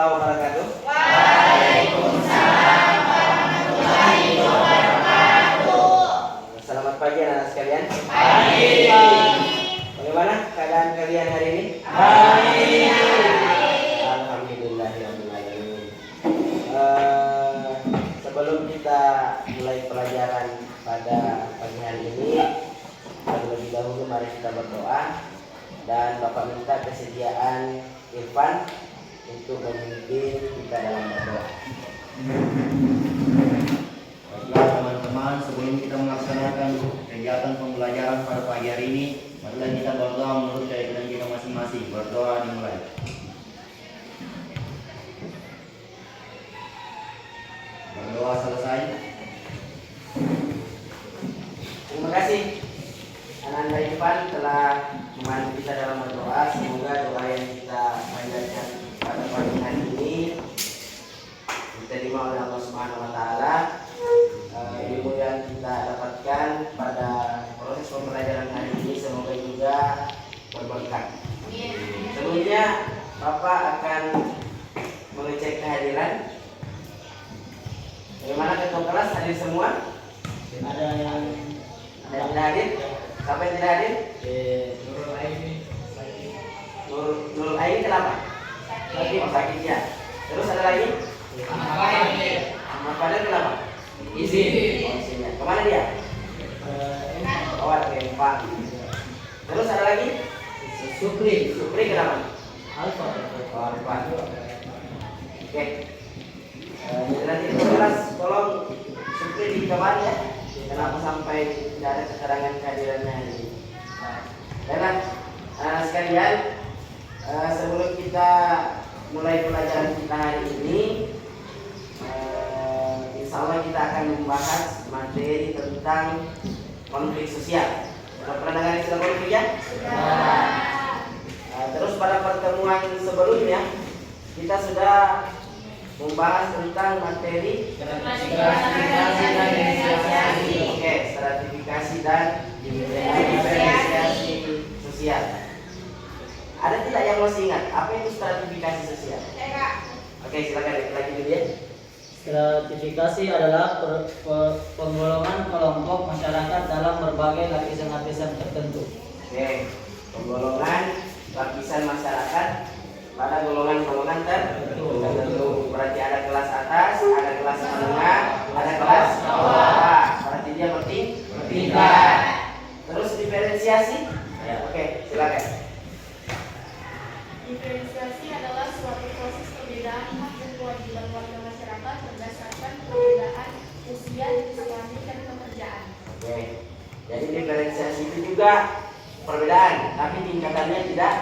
warahmatullahi wabarakatuh. Waalaikumsalam warahmatullahi wabarakatuh. Selamat pagi anak-anak sekalian. Pagi. Bagaimana keadaan kalian hari ini? Baik. Alhamdulillahirrahmanirrahim. Sebelum kita mulai pelajaran pada pagi hari ini, terlebih dahulu mari kita berdoa. Dan Bapak minta kesediaan Irfan untuk memimpin kita dalam berdoa. Baiklah teman-teman, sebelum kita melaksanakan kegiatan pembelajaran pada pagi hari ini, marilah kita berdoa menurut keyakinan kita masing-masing. Berdoa dimulai. Berdoa selesai. Terima kasih anak-anak Irfan telah membantu kita dalam berdoa. Semoga doa yang kita panjatkan pada pagi hari ini diterima oleh Allah Subhanahu wa taala. Ilmu yang kita dapatkan pada proses pembelajaran hari ini semoga juga berberkah. Sebelumnya Bapak akan mengecek kehadiran. Bagaimana ketua kelas hadir semua? Ada yang tidak hadir? Siapa yang tidak hadir? Nurul Aini kenapa? Sakit ya. Terus ada lagi? Ahmad Fadil kenapa? Izinnya. Kemana dia? Pak. Terus ada lagi? Supri kenapa? Alfa. Oke. Jadi nanti di kelas tolong Supri di kamar ya. Kenapa sampai tidak ada keterangan kehadirannya hari ini? Baiklah, sekalian, sebelum kita mulai pelajaran kita hari ini, insya Allah kita akan membahas materi tentang konflik sosial. Sudah pernah dengar istilah konflik ya? Terus pada pertemuan sebelumnya kita sudah membahas tentang materi stratifikasi dan diferensiasi. Oke, stratifikasi dan diferensiasi sosial. Ada tidak yang masih ingat apa itu stratifikasi sosial? Oke, silakan lagi dulu ya. Stratifikasi adalah penggolongan kelompok masyarakat dalam berbagai lapisan-lapisan tertentu. Oke, penggolongan lapisan masyarakat pada golongan-golongan tertentu. Berarti ada kelas atas, ada kelas menengah, ada kelas bawah. Berarti dia bertingkat. Terus diferensiasi? Oke, silakan. Diferensiasi adalah suatu proses perbedaan hak dan kewajiban warga masyarakat berdasarkan perbedaan usia, jenis kelamin, dan pekerjaan. Oke, jadi diferensiasi itu juga perbedaan, tapi tingkatannya tidak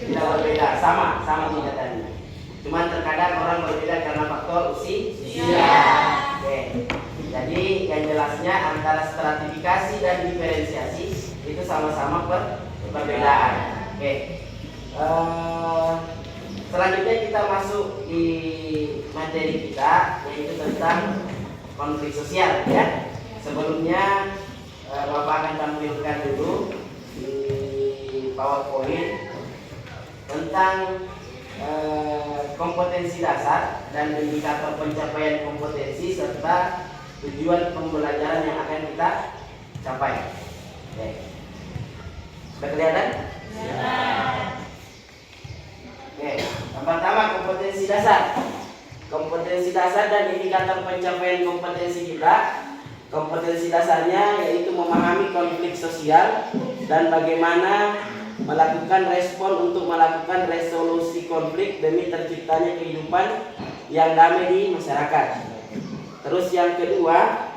berbeda, sama tingkatannya. Cuman terkadang orang berbeda karena faktor usia. Oke, jadi yang jelasnya antara stratifikasi dan diferensiasi itu sama-sama perbedaan. Oke. Selanjutnya kita masuk di materi kita, yaitu tentang konflik sosial ya. Sebelumnya Bapak akan tampilkan dulu di PowerPoint tentang kompetensi dasar dan indikator pencapaian kompetensi serta tujuan pembelajaran yang akan kita capai. Oke. Sudah kelihatan? Oke, yang pertama kompetensi dasar. Kompetensi dasar dan indikator pencapaian kompetensi kita. Kompetensi dasarnya yaitu memahami konflik sosial dan bagaimana melakukan respon untuk melakukan resolusi konflik demi terciptanya kehidupan yang damai di masyarakat. Terus yang kedua,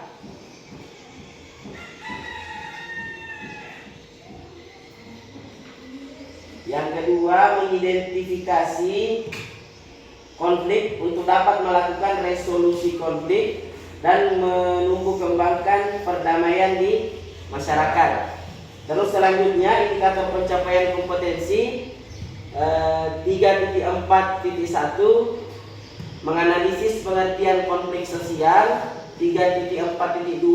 mengidentifikasi konflik untuk dapat melakukan resolusi konflik dan menumbuh kembangkan perdamaian di masyarakat. Terus selanjutnya indikator pencapaian kompetensi 3.4.1 menganalisis pengertian konflik sosial. 3.4.2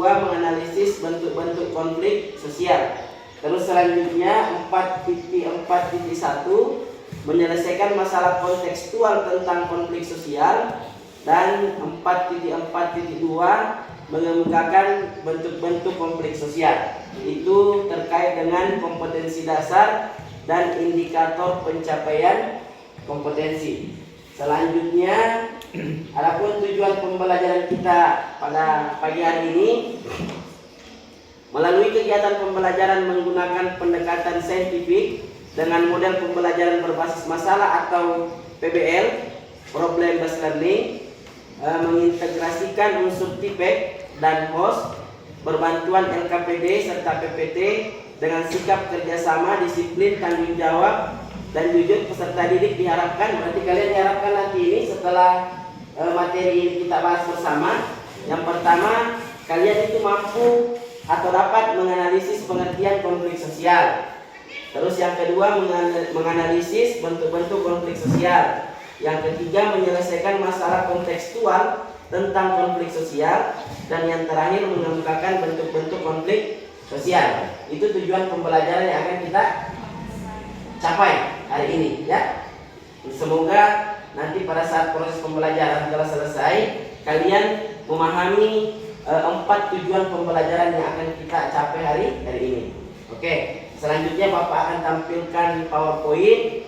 menganalisis bentuk-bentuk konflik sosial. Terus selanjutnya 4.4.1 menyelesaikan masalah kontekstual tentang konflik sosial, dan 4.4.2 mengemukakan bentuk-bentuk konflik sosial. Itu terkait dengan kompetensi dasar dan indikator pencapaian kompetensi. Selanjutnya, adapun tujuan pembelajaran kita pada pagi hari ini, melalui kegiatan pembelajaran menggunakan pendekatan saintifik dengan model pembelajaran berbasis masalah atau PBL, Problem Based Learning, mengintegrasikan unsur TIPEK dan HOS, berbantuan LKPD serta PPT dengan sikap kerjasama, disiplin, tanggung jawab, dan jujur peserta didik diharapkan. Berarti kalian diharapkan nanti ini setelah materi ini kita bahas bersama, yang pertama, kalian itu mampu atau dapat menganalisis pengertian konflik sosial. Terus yang kedua, menganalisis bentuk-bentuk konflik sosial. Yang ketiga, menyelesaikan masalah kontekstual tentang konflik sosial. Dan yang terakhir, mengemukakan bentuk-bentuk konflik sosial. Itu tujuan pembelajaran yang akan kita capai hari ini, ya. Semoga nanti pada saat proses pembelajaran telah selesai, kalian memahami 4 tujuan pembelajaran yang akan kita capai hari ini. Oke, selanjutnya Bapak akan tampilkan PowerPoint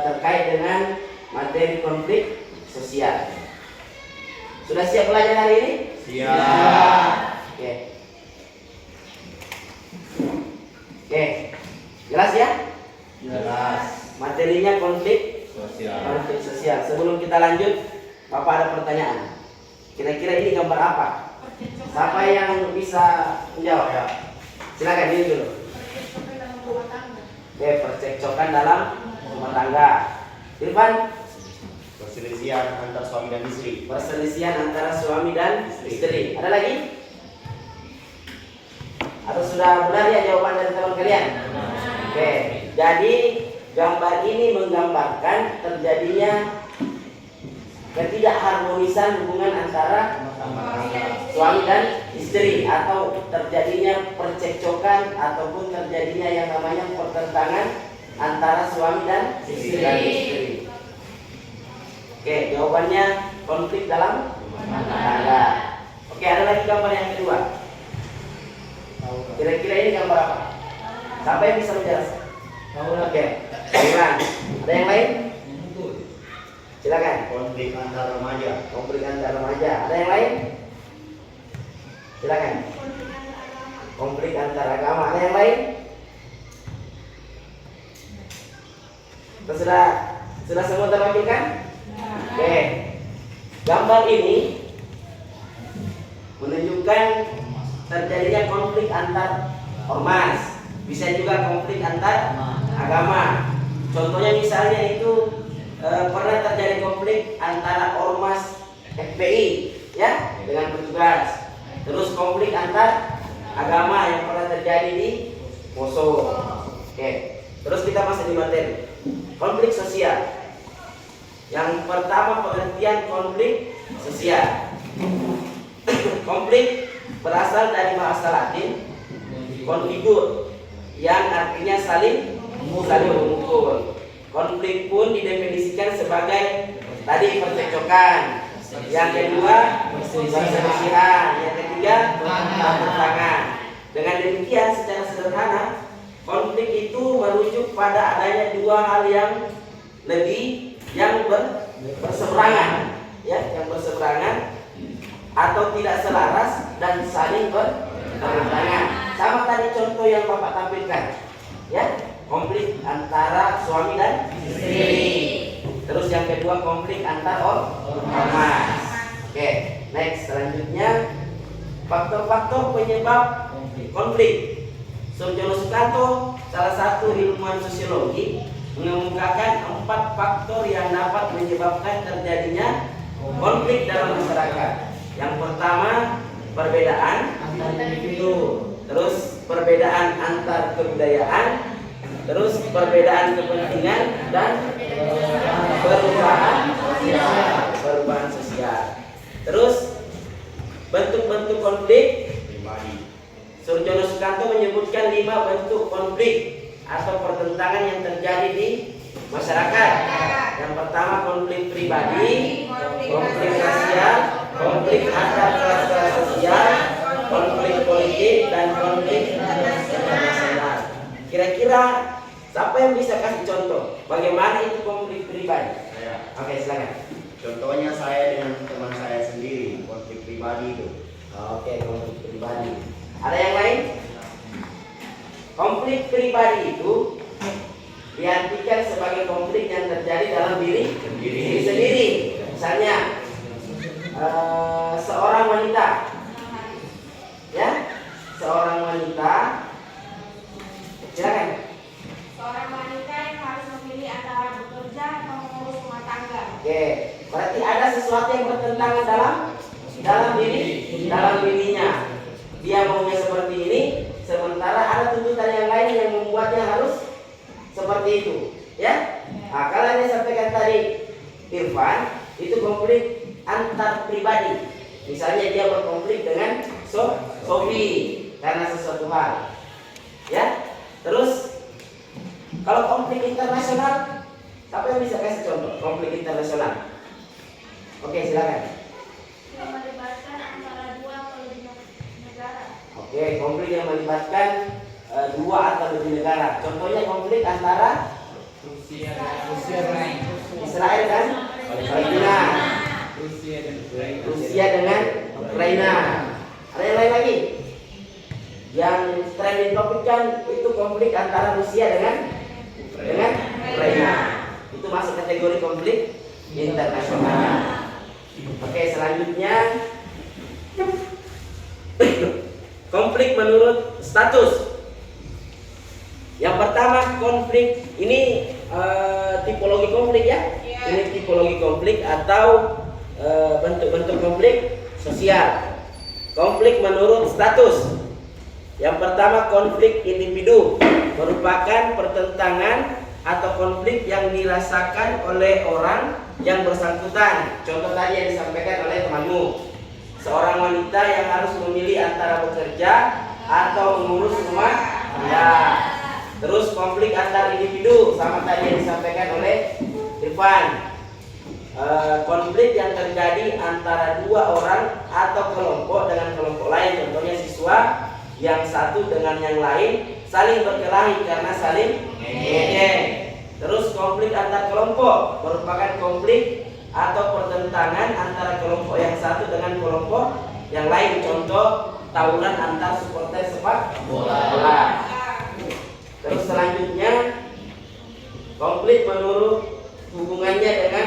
terkait dengan materi konflik sosial. Sudah siap belajar hari ini? Siap. Oke. Oke. Jelas ya? Jelas. Materinya konflik sosial. Sebelum kita lanjut, Bapak ada pertanyaan. Kira-kira ini gambar apa? Siapa yang bisa menjawab? Ya. Silakan ini dulu. Percekcokan dalam rumah tangga. Oke, percekcokan dalam rumah tangga. Irfan, Perselisihan antar suami dan istri. perselisihan antara suami dan istri. Ada lagi? Atau sudah benar ya jawaban dari teman kalian? Oke, jadi gambar ini menggambarkan terjadinya ketidakharmonisan hubungan antara suami dan istri, atau terjadinya percekcokan ataupun terjadinya yang namanya pertentangan antara suami dan istri. Oke, jawabannya konflik dalam rumah tangga. Oke, ada lagi gambar yang kedua. Kira-kira ini gambar apa? Siapa yang bisa menjelaskan? Oke, Iwan. Ada yang lain? Silakan. Konflik antar remaja. Konflik antar remaja. Ada yang lain? Silakan. Konflik antar agama. Ada yang lain? Sudah semua terwakilkan? Oke. Gambar ini menunjukkan terjadinya konflik antar ormas. Bisa juga konflik antar agama. Contohnya misalnya itu pernah terjadi konflik antara ormas FPI ya dengan petugas. Terus konflik antar agama yang pernah terjadi di Poso. Oke. Terus kita masuk di materi. Konflik sosial. Yang pertama, pengertian konflik sosial. Konflik berasal dari bahasa Latin konfligur, yang artinya saling memukul. Konflik pun didefinisikan sebagai tadi percekcokan. Yang kedua, perselisihan. Yang ketiga, pertentangan. Dengan demikian, secara sederhana, konflik itu merujuk pada adanya dua hal yang lebih yang berseberangan, ya, yang berseberangan atau tidak selaras dan saling bertentangan. Sama tadi contoh yang Bapak tampilkan, ya, konflik antara suami dan istri. Terus yang kedua, konflik antar ormas. Oke, next, selanjutnya faktor-faktor penyebab konflik. Surjono Sukanto, salah satu ilmuwan sosiologi, mengemukakan 4 faktor yang dapat menyebabkan terjadinya konflik dalam masyarakat. Yang pertama, perbedaan antar individu, terus perbedaan antar kebudayaan, terus perbedaan kepentingan, dan perubahan sosial. Terus bentuk-bentuk konflik. Surjono Sukanto menyebutkan 5 bentuk konflik atau pertentangan yang terjadi di masyarakat. Yang pertama konflik pribadi, konflik rasial, konflik antar kelas sosial, konflik politik, dan konflik internasional. Kira-kira siapa yang bisa kasih contoh bagaimana itu konflik pribadi? Saya. Oke, silakan. Contohnya saya dengan teman saya sendiri, konflik pribadi itu. Oke, konflik pribadi. Ada yang lain? Konflik pribadi itu diartikan sebagai konflik yang terjadi dalam diri sendiri. Misalnya seorang wanita, ya, seorang wanita, silakan. Seorang wanita yang harus memilih antara bekerja atau mengurus rumah tangga. Oke, berarti ada sesuatu yang bertentangan dalam dirinya. Dia maunya seperti ini, sementara ada tuntutan yang lain yang membuatnya harus seperti itu, ya. Nah, kalau yang disampaikan tadi Irfan itu konflik antar pribadi. Misalnya dia berkonflik dengan Sofi karena sesuatu hal, ya. Terus kalau konflik internasional, siapa yang bisa kasih contoh konflik internasional? Oke, silakan. Yang melibatkan antara dua atau lebih negara. Oke, konflik yang melibatkan dua atau lebih negara. Contohnya konflik antara Israel dan Palestina, Rusia dengan Ukraina. Ada yang lain lagi? Yang trending topik kan itu konflik antara Rusia dengan Ukraina. Itu masuk kategori konflik internasional. Oke, selanjutnya konflik menurut status. Yang pertama konflik ini tipologi konflik, ya. Ini tipologi konflik atau bentuk-bentuk konflik sosial. Konflik menurut status. Yang pertama konflik individu, merupakan pertentangan atau konflik yang dirasakan oleh orang yang bersangkutan. Contoh tadi yang disampaikan oleh temanmu, seorang wanita yang harus memilih antara bekerja atau mengurus rumah tangga. Terus konflik antar individu, sama tadi yang disampaikan oleh Irfan. Konflik yang terjadi antara dua orang atau kelompok dengan kelompok lain. Contohnya siswa yang satu dengan yang lain saling berkelahi karena saling ngejek. Terus konflik antar kelompok merupakan konflik atau pertentangan antara kelompok yang satu dengan kelompok yang lain. Contoh tawuran antar supporter sepak bola. Terus selanjutnya konflik menurut hubungannya dengan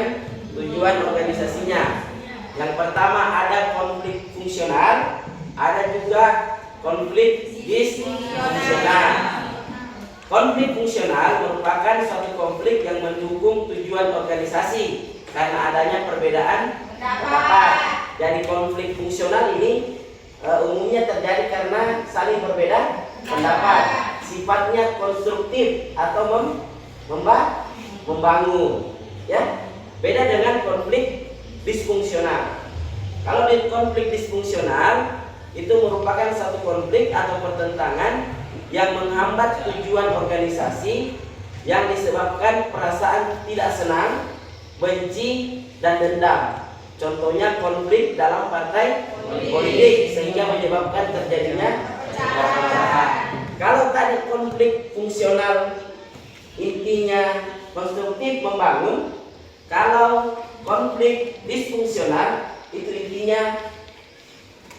tujuan organisasinya. Yang pertama ada konflik fungsional, ada juga konflik disfungsional. Konflik fungsional merupakan suatu konflik yang mendukung tujuan organisasi karena adanya perbedaan pendapat. Jadi konflik fungsional ini umumnya terjadi karena saling berbeda pendapat. Sifatnya konstruktif atau membangun, ya. Beda dengan konflik disfungsional. Kalau di konflik disfungsional itu merupakan satu konflik atau pertentangan yang menghambat tujuan organisasi yang disebabkan perasaan tidak senang, benci, dan dendam. Contohnya konflik dalam partai politik sehingga menyebabkan terjadinya perpecahan. Kalau tadi konflik fungsional intinya konstruktif membangun, kalau konflik disfungsional itu intinya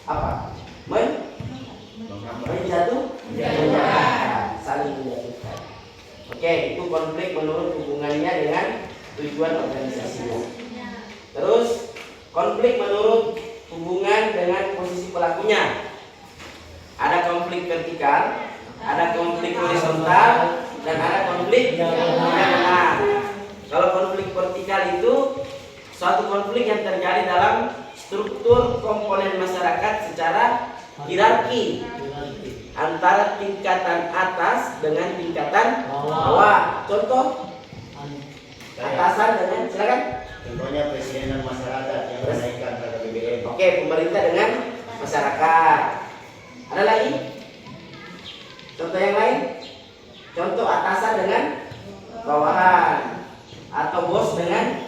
apa? Menjatuhkan, saling menjatuhkan. Oke, itu konflik menurut hubungannya dengan tujuan organisasinya. Terus konflik menurut hubungan dengan posisi pelakunya. Ada konflik vertikal, ada konflik horizontal, dan ada konflik diagonal. Kalau konflik vertikal itu suatu konflik yang terjadi dalam struktur komponen masyarakat secara hierarki antara tingkatan atas dengan tingkatan bawah. Contoh atasan dengan, silakan. Contohnya presiden dan masyarakat yang menaikkan harga BBM. Oke, pemerintah dengan masyarakat. Ada lagi? Contoh yang lain? Contoh atasan dengan bawahan. bos dengan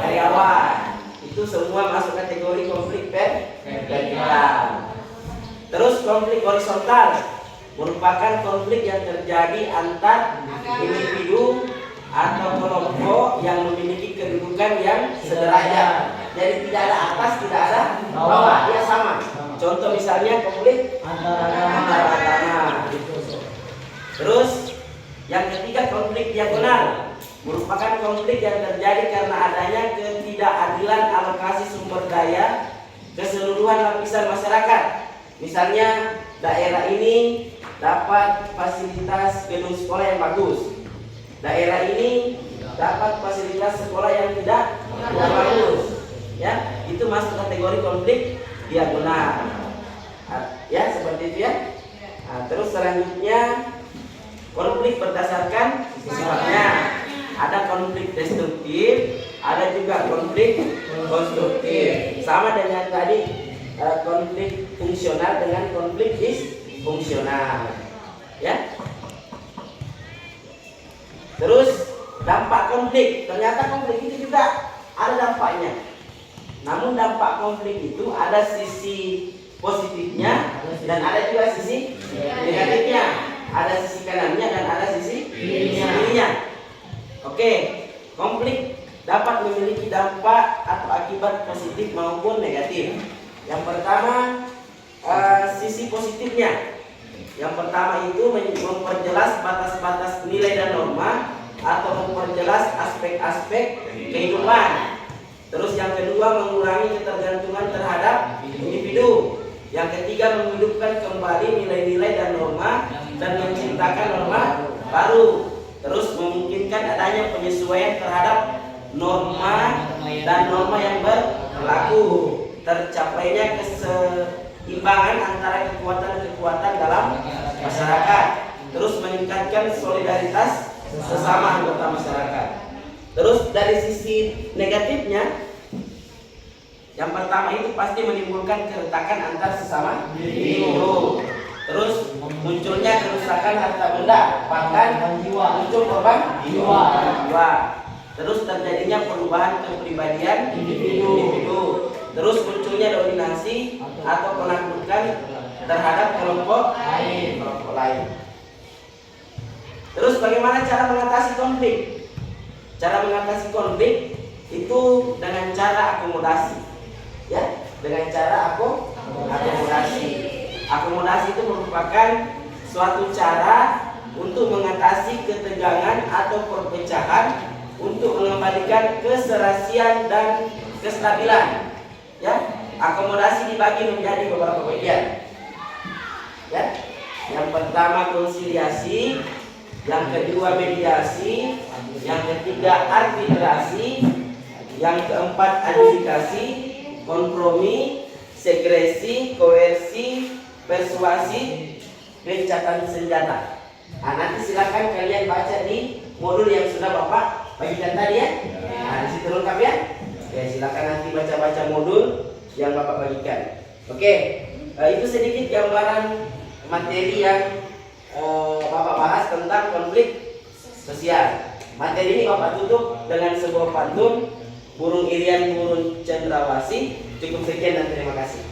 karyawan. Itu semua masuk kategori konflik vertikal. Terus konflik horizontal merupakan konflik yang terjadi antar individu atau kelompok yang memiliki kedudukan yang sederajat. Jadi tidak ada atas, tidak ada bawah, dia sama. Contoh misalnya konflik antar agama. Terus yang ketiga konflik diagonal merupakan konflik yang terjadi karena adanya ketidakadilan alokasi sumber daya keseluruhan lapisan masyarakat. Misalnya daerah ini dapat fasilitas gedung sekolah yang bagus, daerah ini dapat fasilitas sekolah yang tidak bagus, ya itu masuk kategori konflik diagonal, ya seperti itu ya. Nah, terus selanjutnya konflik berdasarkan sifatnya. Ada konflik destruktif, ada juga konflik konstruktif. Sama dengan tadi konflik fungsional dengan konflik disfungsional. Ya. Terus dampak konflik. Ternyata konflik itu juga ada dampaknya. Namun dampak konflik itu ada sisi positifnya dan ada juga sisi negatifnya. Ada sisi kanannya dan ada sisi kirinya. Oke, konflik dapat memiliki dampak atau akibat positif maupun negatif. Yang pertama, sisi positifnya. Yang pertama itu memperjelas batas-batas nilai dan norma atau memperjelas aspek-aspek kehidupan. Terus yang kedua, mengurangi ketergantungan terhadap individu. Yang ketiga, menghidupkan kembali nilai-nilai dan norma dan menciptakan norma baru. Terus memungkinkan adanya penyesuaian terhadap norma dan norma yang berlaku. Tercapainya keseimbangan antara kekuatan-kekuatan dalam masyarakat. Terus meningkatkan solidaritas sesama anggota masyarakat. Terus dari sisi negatifnya, yang pertama itu pasti menimbulkan keretakan antar sesama individu. Terus munculnya kerusakan harta benda, bahkan muncul korban jiwa. Terus terjadinya perubahan kepribadian individu. Terus munculnya dominasi atau penaklukan terhadap kelompok lain. Terus bagaimana cara mengatasi konflik? Cara mengatasi konflik itu dengan cara akomodasi. Ya, dengan cara akomodasi. Akomodasi itu merupakan suatu cara untuk mengatasi ketegangan atau perpecahan untuk mengembalikan keserasian dan kestabilan. Ya, akomodasi dibagi menjadi beberapa bagian. Ya, yang pertama konsiliasi, yang kedua mediasi, yang ketiga arbitrasi, yang keempat adjudikasi, kompromi, segresi, koersi, persuasi, gencatan senjata. Nah, nanti silakan kalian baca di modul yang sudah Bapak bagikan tadi ya. Nah, di situ lengkap ya. Oke, silakan nanti baca-baca modul yang Bapak bagikan. Oke, itu sedikit gambaran materi yang Bapak bahas tentang konflik sosial. Materi ini Bapak tutup dengan sebuah pantun burung irian burung cendrawasih. Cukup sekian dan terima kasih.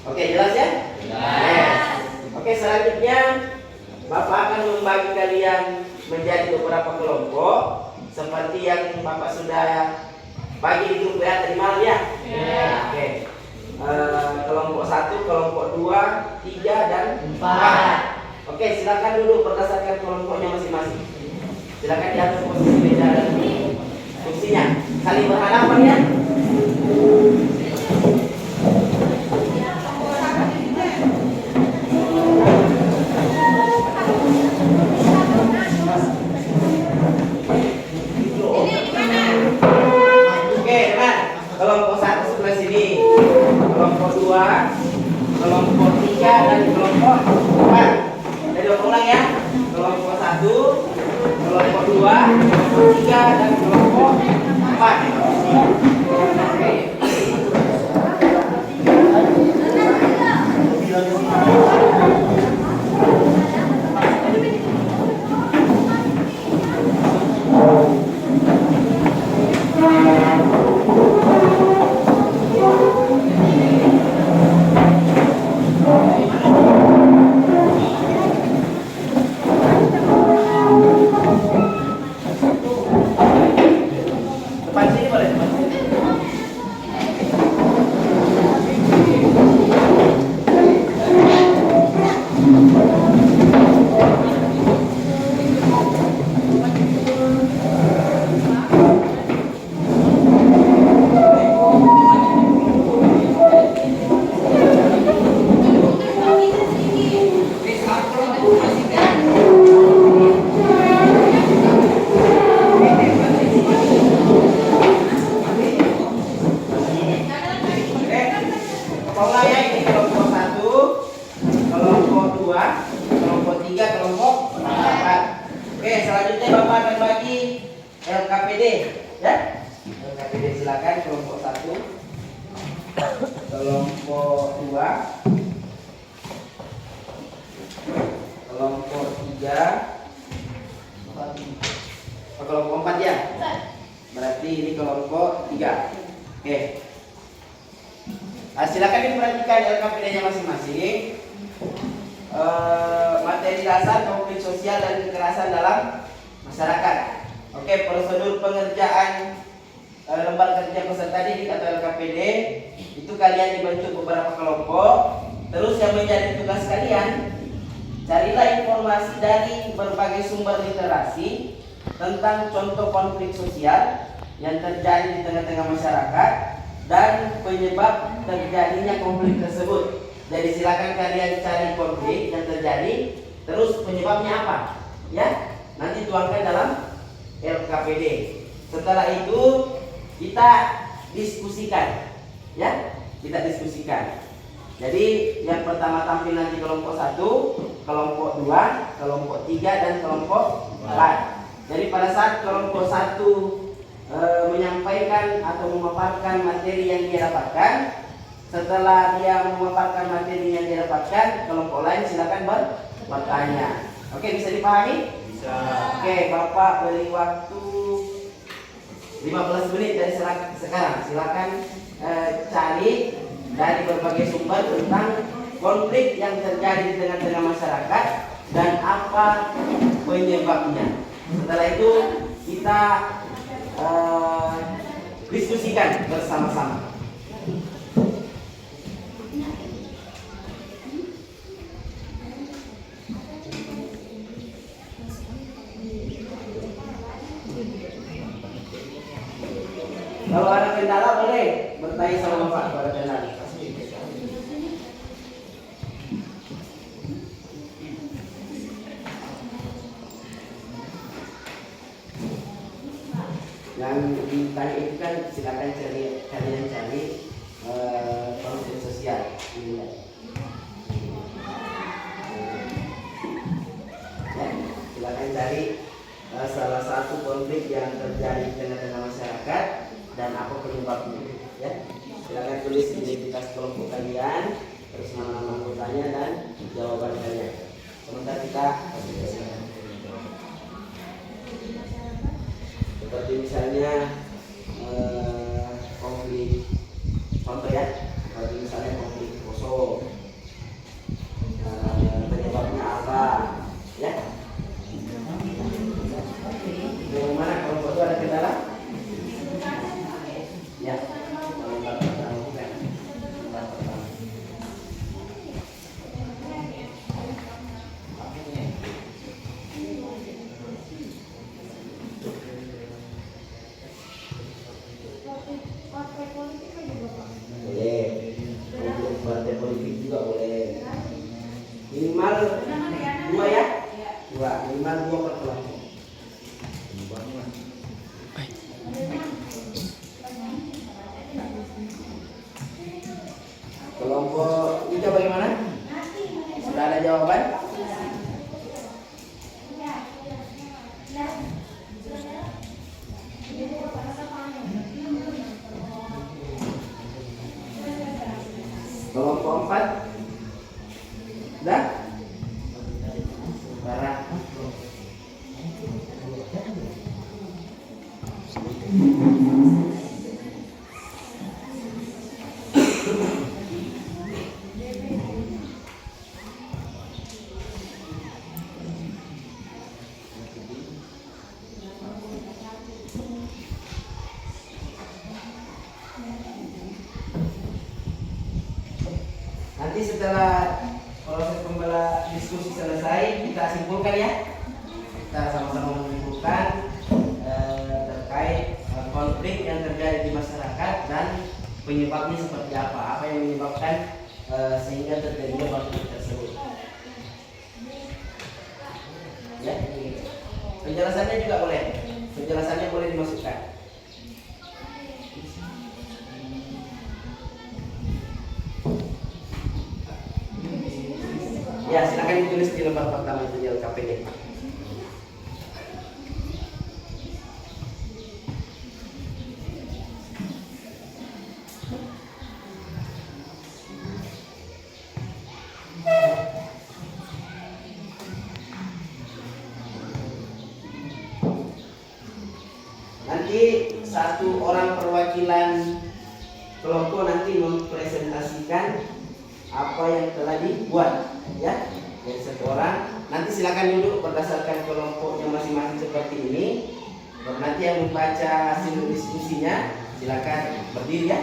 Oke, jelas ya? Yes. Oke, selanjutnya Bapak akan membagi kalian menjadi beberapa kelompok seperti yang Bapak sudah bagi di grup WA tadi malam ya? Oke. Kelompok 1, kelompok 2, 3 dan 4. Oke, silakan dulu berdasarkan kelompoknya masing-masing. Silakan diatur posisi meja dan kursinya. Saling berhadapan ya. Kelompok 1 sebelah sini, kelompok 2, kelompok 3 dan kelompok 4. Jadi ulang ya. Kelompok 1, kelompok 2, kelompok 3 dan kelompok 4. Selanjutnya Bapak akan bagi LKPD, ya. LKPD silakan kelompok 1, kelompok 2, kelompok 3, kelompok 4 ya. Berarti ini kelompok 3. Oke. Silakan diperhatikan LKPD-nya masing-masing. Materi dasar konflik sosial dan kekerasan dalam masyarakat. Oke, prosedur pengerjaan lembar kerja peserta didik atau LKPD itu kalian dibentuk beberapa kelompok. Terus yang menjadi tugas kalian, carilah informasi dari berbagai sumber literasi tentang contoh konflik sosial yang terjadi di tengah-tengah masyarakat dan penyebab terjadinya konflik tersebut. Jadi silakan kalian cari konflik yang terjadi, terus penyebabnya apa, ya. Nanti tuangkan dalam LKPD. Setelah itu kita diskusikan, ya. Kita diskusikan. Jadi yang pertama tampil nanti kelompok 1, kelompok 2, kelompok 3 dan kelompok 4. Jadi pada saat kelompok 1 menyampaikan atau memaparkan materi yang dia dapatkan, setelah dia memaparkan materi yang dia dapatkan, kelompok lain silakan bertanya. Oke, bisa dipahami? Bisa. Oke, Bapak beri waktu 15 menit dari sekarang. Silakan cari dari berbagai sumber tentang konflik yang terjadi di tengah-tengah masyarakat dan apa penyebabnya. Setelah itu kita diskusikan bersama-sama. Kalau ada kendala boleh bertanya sama Bapak pada kendala. Yang ditanya itu kan silakan kalian cari konflik sosial. Ya, silakan cari salah satu konflik yang terjadi di tengah-tengah masyarakat dan apa penyebabnya, ya. Silakan tulis identitas kelompok kalian, terus nama-nama anggotanya dan jawaban kalian. Sementara kita seperti misalnya konflik, contoh ya, seperti misalnya konflik Poso, penyebabnya apa, ya. Bagaimana kelompok itu ada kendala? Ya, lembar pertama bukan. Lembar pertama. Boleh. Untuk partai politik juga boleh. Minimal 2 ya? 2, minimal 2 per kelompok. Kelompok 3 bagaimana? Sudah ada jawaban? Kelompok 4 sudah? Barat. Nanti setelah proses diskusi selesai, kita simpulkan ya. Kita sama-sama menyimpulkan terkait konflik yang terjadi di masyarakat dan penyebabnya seperti apa yang menyebabkan sehingga terjadinya konflik tersebut. Ya, penjelasannya juga boleh. Penjelasannya boleh dimasukkan. Ya, silakan ditulis di lembar pertama itu di LKPD. satu orang perwakilan kelompok nanti mempresentasikan apa yang telah dibuat, ya. Jadi satu orang, nanti silakan duduk berdasarkan kelompoknya masing-masing seperti ini. Baru nanti yang membaca hasil diskusinya silakan berdiri, ya.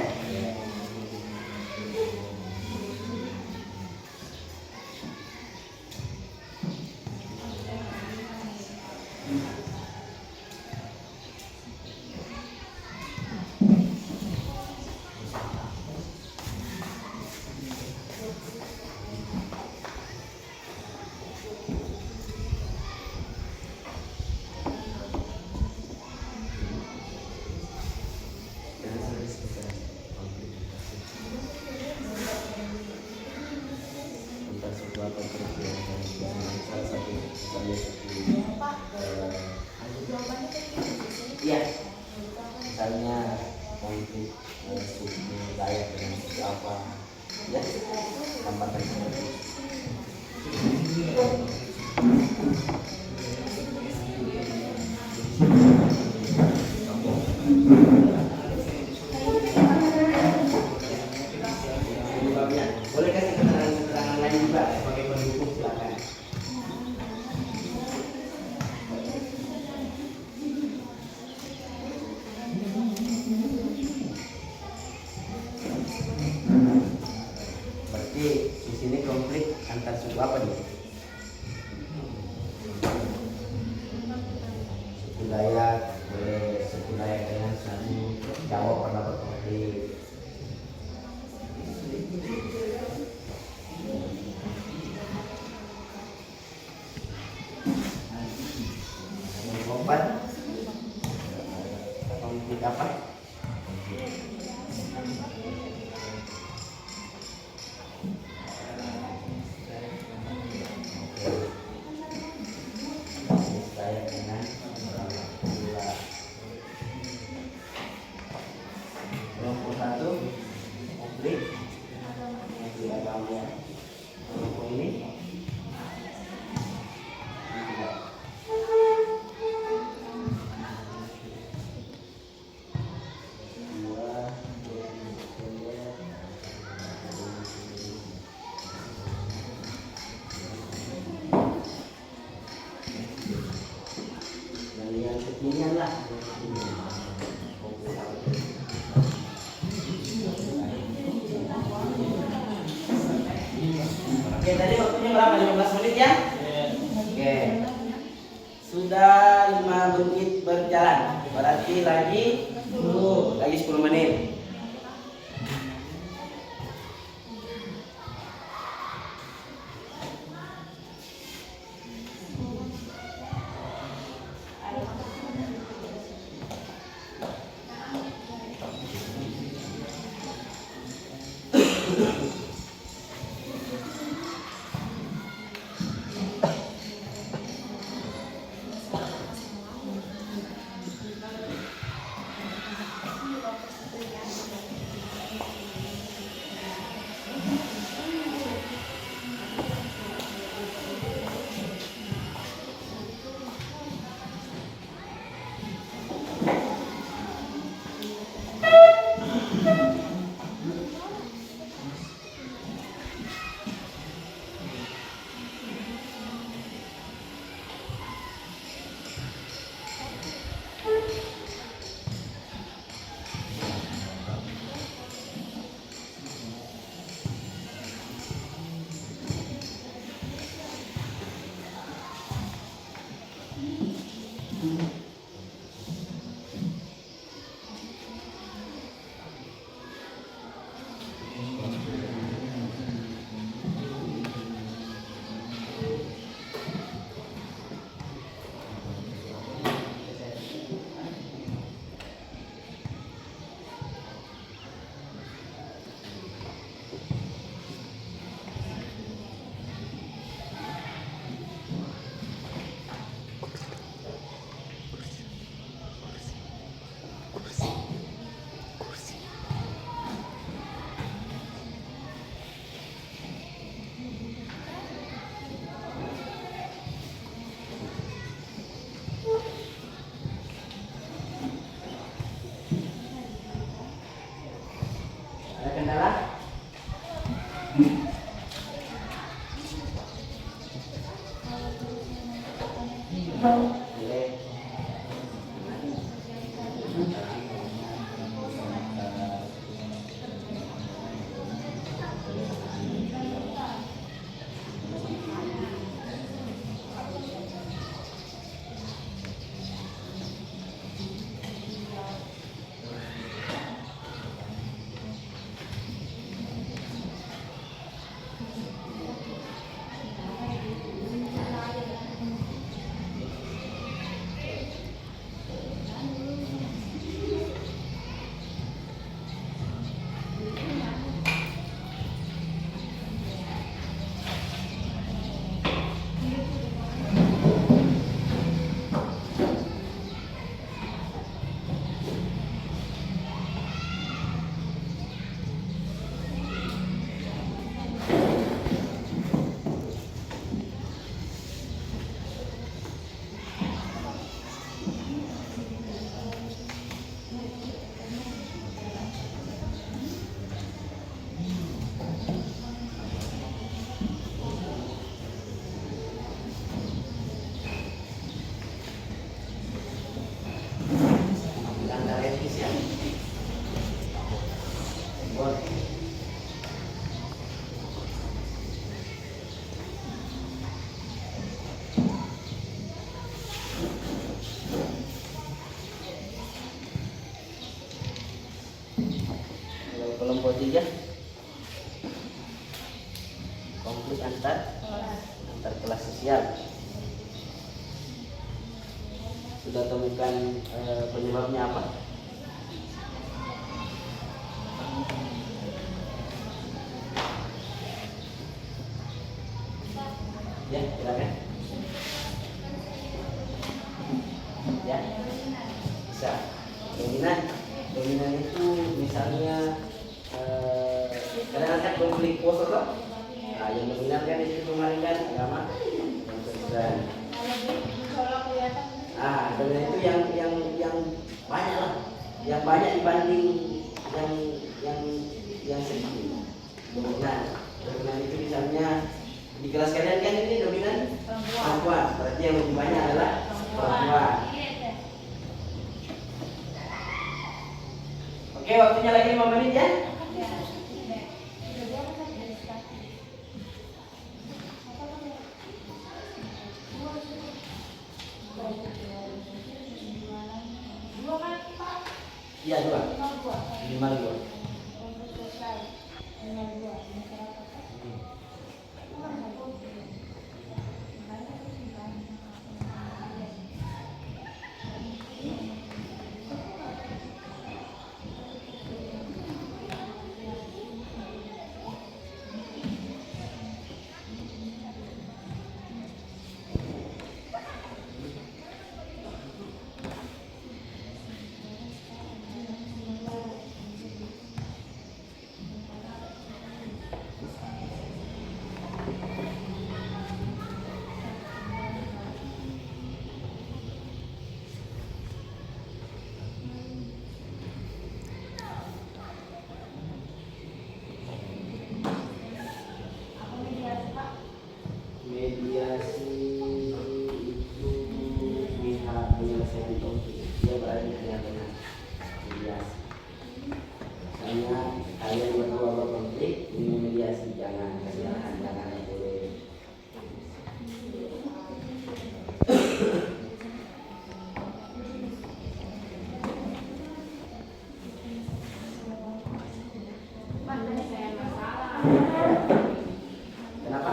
Iya, misalnya politik suku Dayak dengan suku apa, ya, tambahkan seperti itu. Boleh kasih keterangan lain juga sebagai pendukung, silakan. Berarti di sini konflik antar suku apa nih? Suku Dayak, boleh suku Dayak dengan suku Jawa pernah berkonflik. Korban konflik apa? Saya dengan kelompok satu konflik agama, kelompok ini tidak. Dan yang kekinian lah. Oke, tadi waktunya berapa? 15 menit ya? Oke. Sudah 5 menit berjalan. Berarti lagi 10 menit. Oke. Langkah revisi ya. Boleh. Kalau kelompok 3 konflik antar kelas sosial. Sudah temukan penyebabnya apa? Ya, silakan. Ya, bisa. Dominan itu misalnya kadang kan konflik poso toh. Nah, yang dominan kan di situ kemarin kan agama yang Kristen. Ah, dominan itu yang banyak lah, yang banyak dibanding yang sedikit. Dominan itu misalnya di kelas kalian kan ini dominan perempuan, berarti yang lebih banyak adalah perempuan. Oke, waktunya lagi 5 menit ya. Iya, 5 dua. Mediasi itu pihak penyelesaian konflik, dia berada di tengah-tengah. Mediasi. Misalnya kalian berdua berkonflik, ini mediasi, jangan kesalahan, jangan boleh. Kenapa?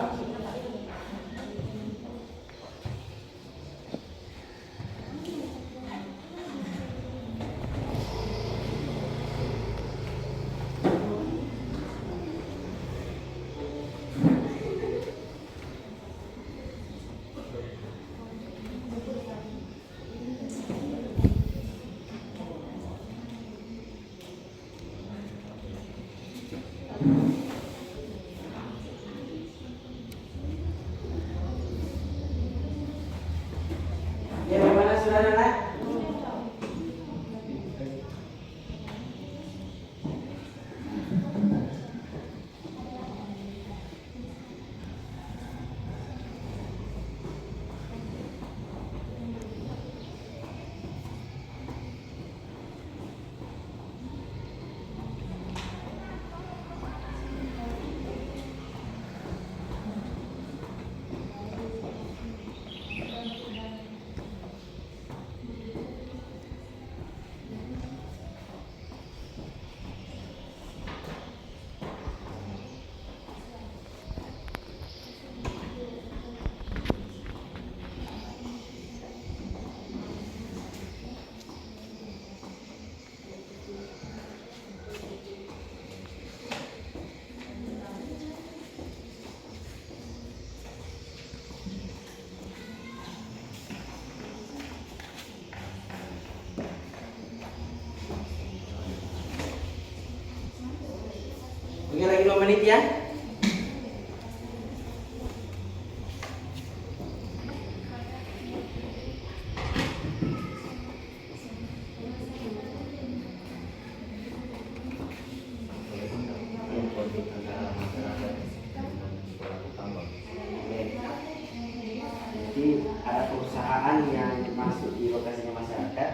Ya, bagaimana saudara? menit ya. Konflik antara masyarakat dengan pelaku tambang. Jadi ada perusahaan yang masuk di lokasinya masyarakat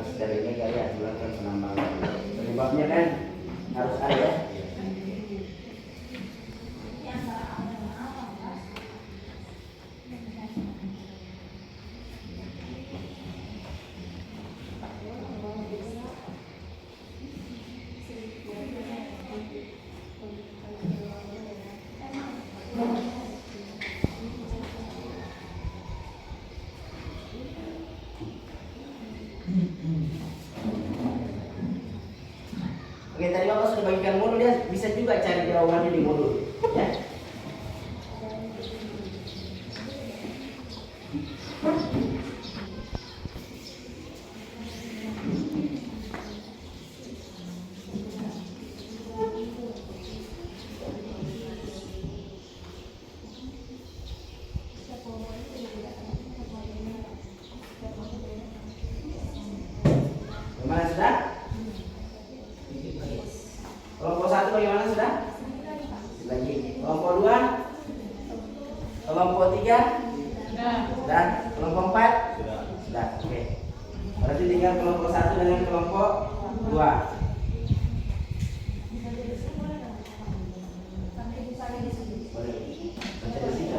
secara ilegal ya, melakukan penambangan. Penyebabnya kan harus ada ya. Oke, tadi Bapak sudah bagikan modul ya, bisa juga cari jawabannya di modul ya. Bagaimana sudah? Kelompok 1 bagaimana sudah? Lagi. Kelompok 2? Kelompok 3? Sudah. Kelompok 4? Sudah. Oke. Berarti tinggal kelompok 1 dengan kelompok 2. Boleh. Baca di sini.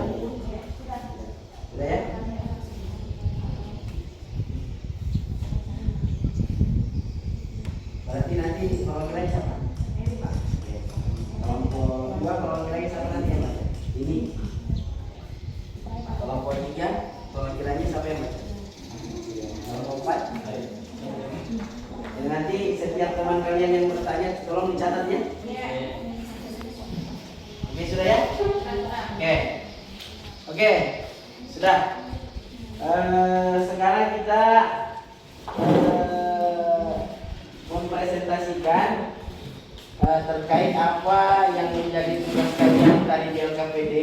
Sudah ya? Berarti nanti perwakilannya siapa? Kelompok 2 perwakilannya siapa nanti yang baca? Ini. Kelompok 3 perwakilannya siapa yang baca? Kelompok 4. Jadi nanti setiap teman kalian yang bertanya tolong dicatat ya. Oke, sudah ya? Oke. Oke. Sudah. Sekarang kita mempresentasikan terkait apa yang menjadi tugas kalian tadi di LKPD.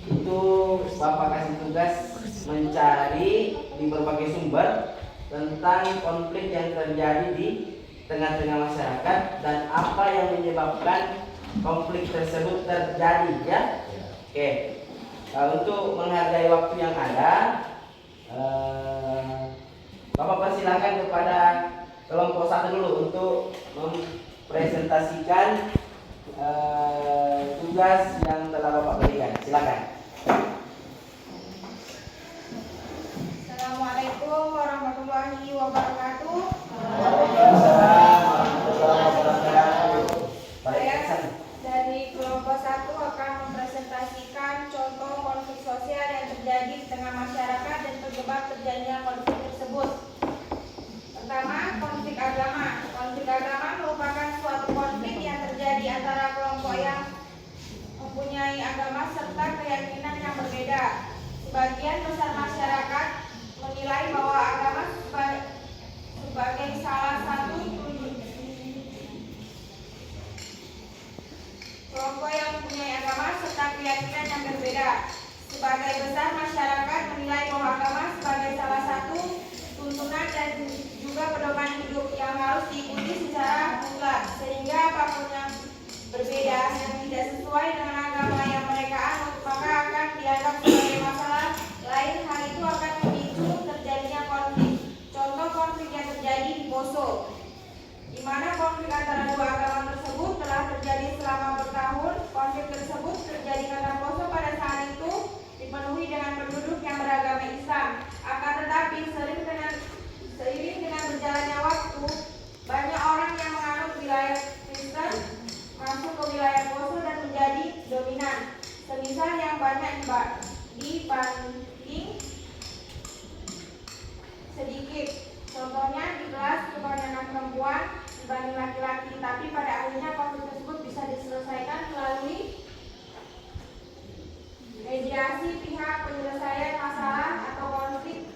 Itu Bapak kasih tugas mencari di berbagai sumber tentang konflik yang terjadi di tengah-tengah masyarakat dan apa yang menyebabkan konflik tersebut terjadi ya. Oke. Untuk menghargai waktu yang ada, Bapak persilakan kepada kelompok 1 dulu untuk mempresentasikan tugas yang telah Bapak berikan. Silakan. Assalamualaikum warahmatullahi wabarakatuh. Waalaikumsalam warahmatullahi wabarakatuh. Baik, Saya dari kelompok 1 akan mempresentasikan contoh konflik sosial yang terjadi di tengah masyarakat dan penyebab terjadinya konflik tersebut. Pertama, konflik agama. Konflik agama merupakan suatu konflik yang terjadi antara kelompok yang mempunyai agama serta keyakinan yang berbeda. Sebagian besar masyarakat menilai bahwa agama sebagai salah satu kelompok yang mempunyai agama serta keyakinan yang berbeda. Sebagai besar masyarakat menilai bahwa agama sebagai salah satu tuntunan dan juga pedoman hidup yang harus diikuti secara mutlak, sehingga apapun yang berbeda yang tidak sesuai dengan agama yang mereka anut maka akan dianggap sebagai masalah lain. Hal itu akan memicu terjadinya konflik. Contoh konflik yang terjadi di Poso, di mana konflik antara dua agama tersebut telah terjadi selama bertahun. Konflik tersebut terjadi karena Poso pada saat itu dipenuhi dengan penduduk yang beragama Islam. Akan tetapi seiring dengan berjalannya waktu, banyak orang yang menganut wilayah Kristen masuk ke wilayah Poso dan menjadi dominan. Semisal yang banyak dibanding sedikit. Contohnya di kelas kebanyakan perempuan dibanding laki-laki, tapi pada akhirnya konflik tersebut bisa diselesaikan melalui mediasi pihak penyelesaian masalah atau konflik.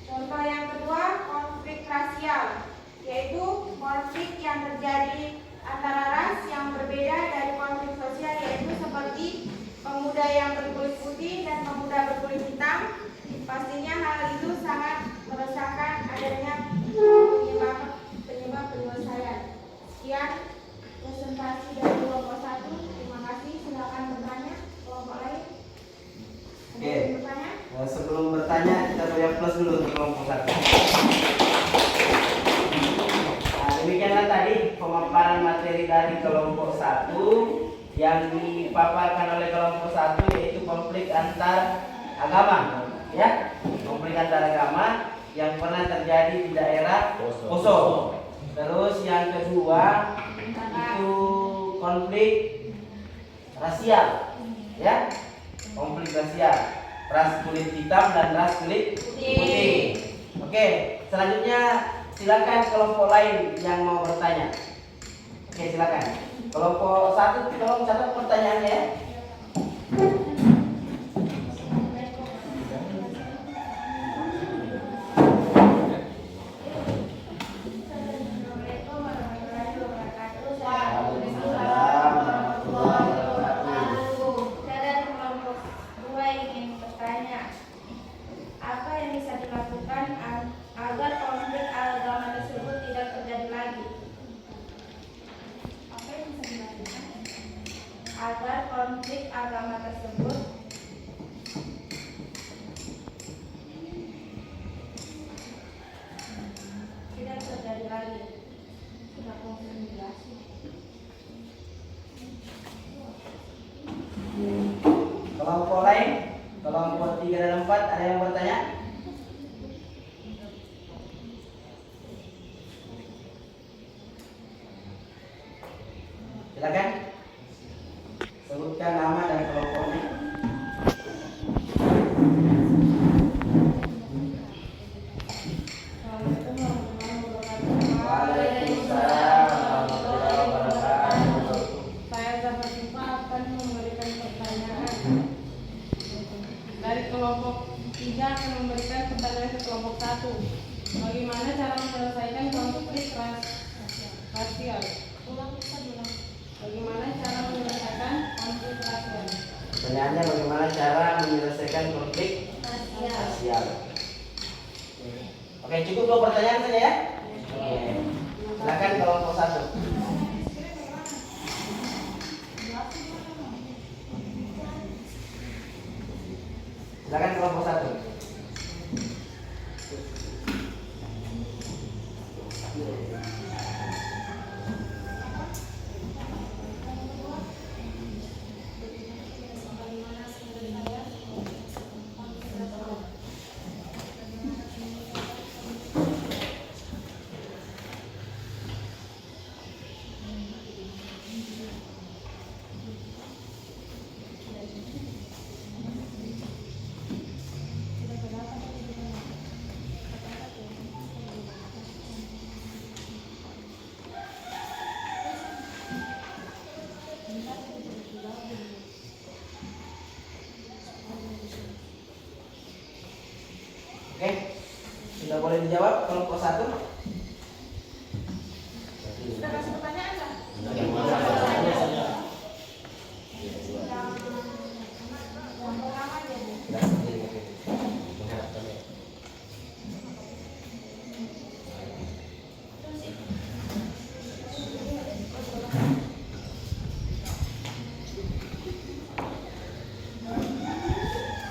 Contoh yang kedua, konflik rasial, yaitu konflik yang terjadi Sebelum bertanya kita beri plus dulu untuk kelompok 1. Nah, demikianlah tadi pemaparan materi dari kelompok 1 yang dipaparkan oleh kelompok 1, yaitu konflik antar agama, ya, konflik antar agama yang pernah terjadi di daerah Poso. Terus yang kedua itu konflik rasial, ya, konflik rasial, ras kulit hitam dan ras kulit putih. Oke, selanjutnya silakan kelompok lain yang mau bertanya. Oke, silakan. Kelompok 1 tolong catat pertanyaannya ya. Saya dari kelompok 2 ingin bertanya, apa yang bisa dilakukan agar konflik agama tersebut tidak terjadi lagi? Apa yang bisa dilakukan agar konflik agama tersebut tidak terjadi lagi? Tidak mungkin dijelasin. Kelompok lain, kelompok 3 dan 4 ada yang bertanya? Silakan. Sebutkan nama dan kelompoknya. Waalaikumsalam warahmatullahi wabarakatuh. Saya dapat akan memberikan pertanyaan dari kelompok 3 akan memberikan pertanyaan ke kelompok 1. Bagaimana cara menyelesaikan konflik rasial? Bagaimana cara menyelesaikan konflik rasial? Pertanyaannya bagaimana cara menyelesaikan konflik rasial? Oke, cukup 2 pertanyaan saja ya. Oke. Silakan kelompok 1. Silakan kelompok 1. Oke, sudah boleh dijawab kelompok 1? Sudah kasih pertanyaan nggak? Yang pertama jadi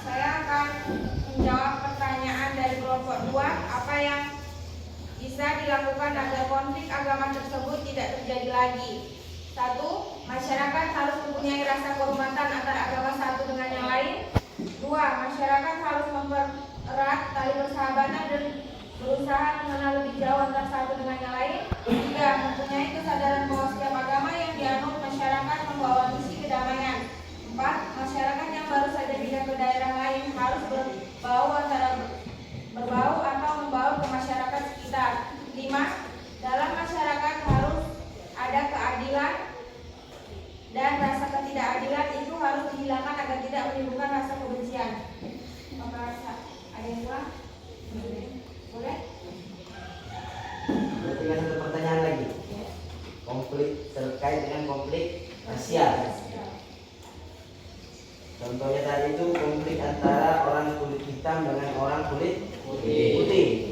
saya akan menjawab pertanyaan dari kelompok 2. Apa yang bisa dilakukan agar konflik agama tersebut tidak terjadi lagi? 1. Masyarakat harus mempunyai rasa kehormatan antara agama satu dengan yang lain. 2. Masyarakat harus mempererat tali persahabatan dan berusaha mengenal lebih jauh antara satu dengan yang lain. 3. Mempunyai kesadaran bahwa setiap agama yang dianut masyarakat membawa misi kedamaian. 4. Masyarakat yang baru saja pindah ke daerah lain harus berbau atau membau ke masyarakat sekitar. 5. Dalam masyarakat harus ada keadilan dan rasa ketidakadilan itu harus dihilangkan agar tidak menimbulkan rasa kebencian. Ada yang kurang? Boleh? Berarti tinggal 1 pertanyaan lagi. Konflik terkait dengan konflik rasial. Contohnya tadi itu konflik antara orang kulit hitam dengan orang kulit putih.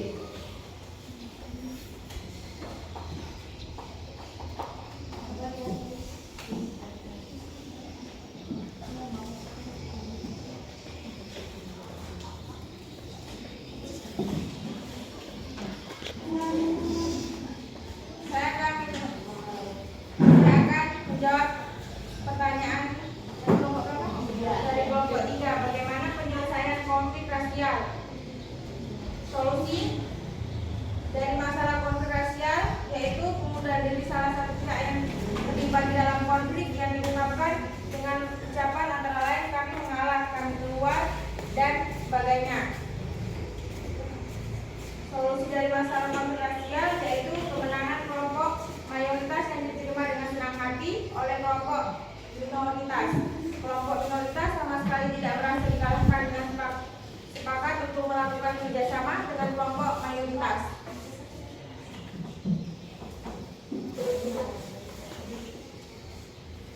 rasial. Solusi dari masalah konflik rasial yaitu pengunduran diri salah satu pihak yang terlibat di dalam konflik yang diungkapkan dengan ucapan antara lain kami mengalah, kami keluar, dan sebagainya. Solusi dari masalah konflik rasial yaitu kemenangan kelompok mayoritas yang diterima dengan senang hati oleh kelompok minoritas. Kelompok minoritas sama sekali tidak berhasil dikalahkan dengan sepakat untuk melakukan kerjasama dengan kelompok mayoritas.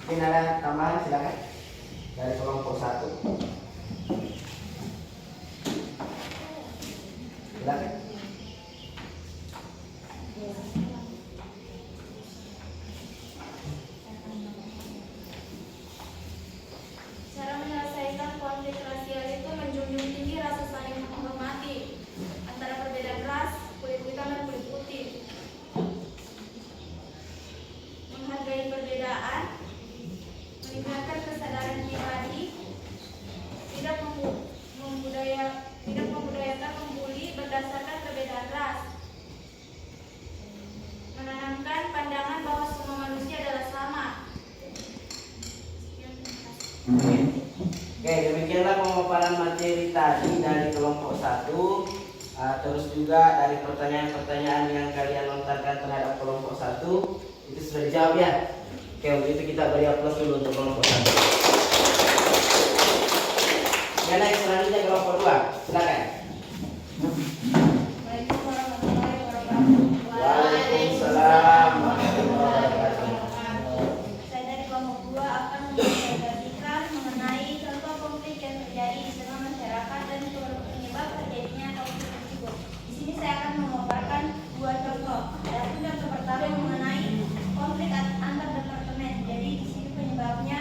Mungkin ada tambahan, silakan dari kelompok 1. Silakan. Cara menyelesaikan konflik rasial itu menjunjung tinggi rasa saling menghormati antara perbedaan ras, kulit hitam dan kulit putih. Menghargai perbedaan, meningkatkan kesadaran pribadi, tidak membudayakan membuli berdasarkan perbedaan ras, menanamkan pandangan bahwa semua manusia adalah sama. Oke, demikianlah pemaparan materi tadi dari kelompok 1. Terus juga dari pertanyaan-pertanyaan yang kalian lontarkan terhadap kelompok 1 itu sudah dijawab ya. Oke, untuk itu kita beri aplaus dulu untuk kelompok 1. Yang naik selanjutnya kelompok 2, silakan. Waalaikumsalam warahmatullahi wabarakatuh. Saya dari kelompok 2 akan mempresentasikan mengenai contoh konflik yang terjadi di tengah masyarakat dan penyebab terjadinya konflik tersebut. Di sini saya akan memaparkan 2 contoh. Adapun yang pertama mengenai konflik antar departemen. Jadi di sini penyebabnya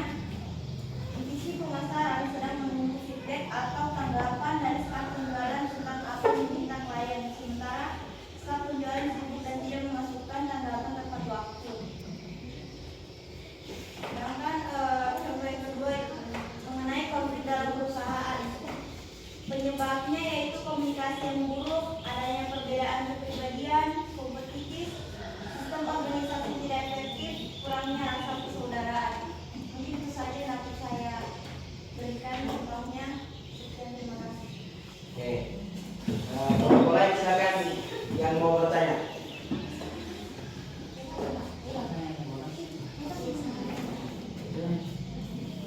divisi pemasaran sedang menunggu feedback atau tanggapan dari staf penjualan tentang apa yang diminta klien, sementara staf penjualan sibuk dan tidak memasukkan tanggapan tepat waktu. Sedangkan contoh yang kedua mengenai konflik dalam perusahaan. Penyebabnya yaitu komunikasi yang buruk, adanya perbedaan kepribadian, kompetitif, sistem organisasi tidak efektif, kurangnya rasa persaudaraan. Mungkin itu saja yang dapat saya berikan contohnya. Sekian, terima kasih. Oke. Kelompok lain silakan yang mau bertanya.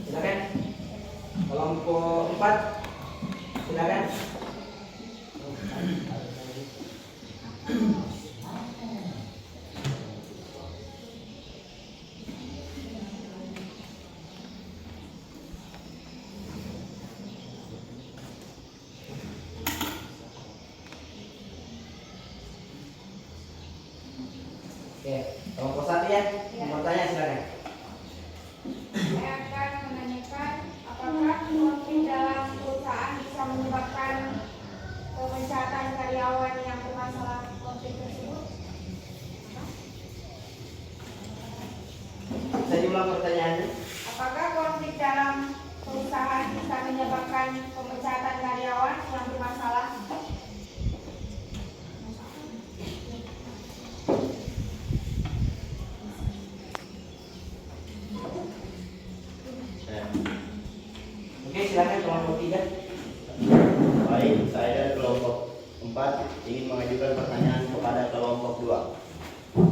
Silakan. Kelompok 4, silakan. Oke, kelompok 1 ya. Mau tanya silakan. Saya akan menanyakan apakah konflik dalam perusahaan bisa menyebabkan pemecatan karyawan yang bermasalah konflik tersebut? Bisa diulang pertanyaannya? Apakah konflik dalam perusahaan bisa menyebabkan pemecatan karyawan yang bermasalah? Oke, silakan kelompok 3. Baik, saya dari kelompok 4 ingin mengajukan pertanyaan kepada kelompok 2.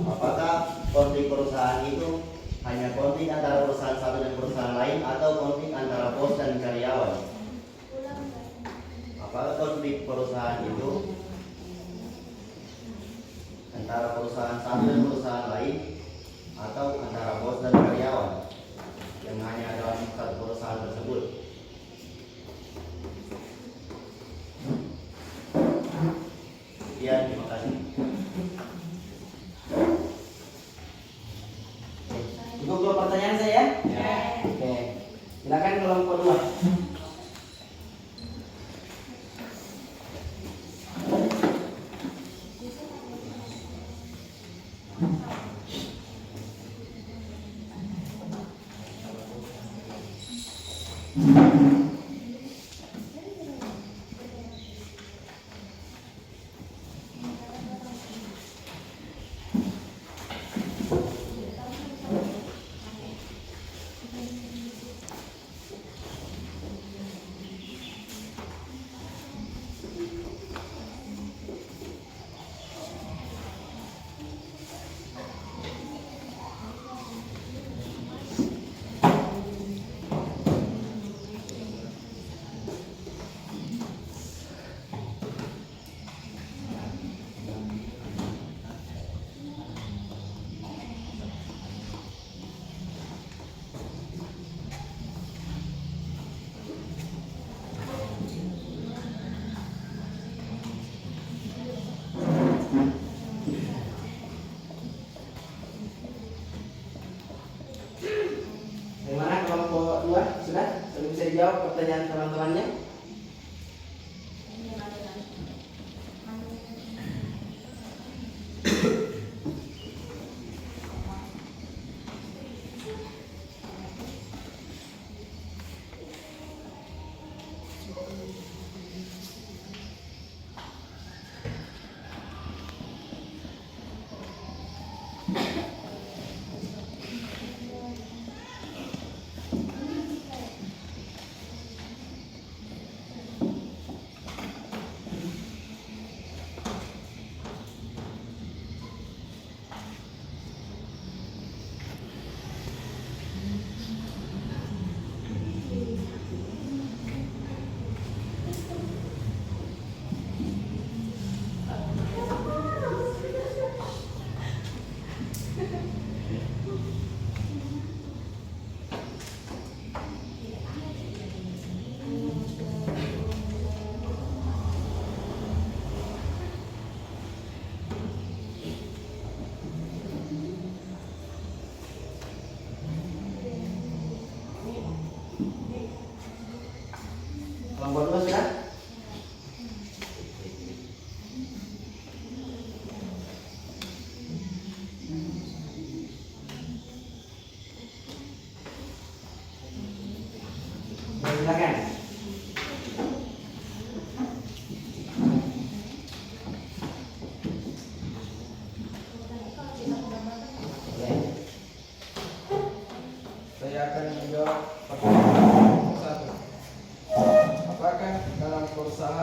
Apakah konflik perusahaan itu hanya konflik antara perusahaan satu dan perusahaan lain atau konflik antara bos dan karyawan? Apakah konflik perusahaan itu antara perusahaan satu dan perusahaan lain atau antara bos dan karyawan yang hanya dalam satu perusahaan tersebut? Ya, terima kasih. Cukup 2 pertanyaan saya ya? Oke. Silakan kelompok 2.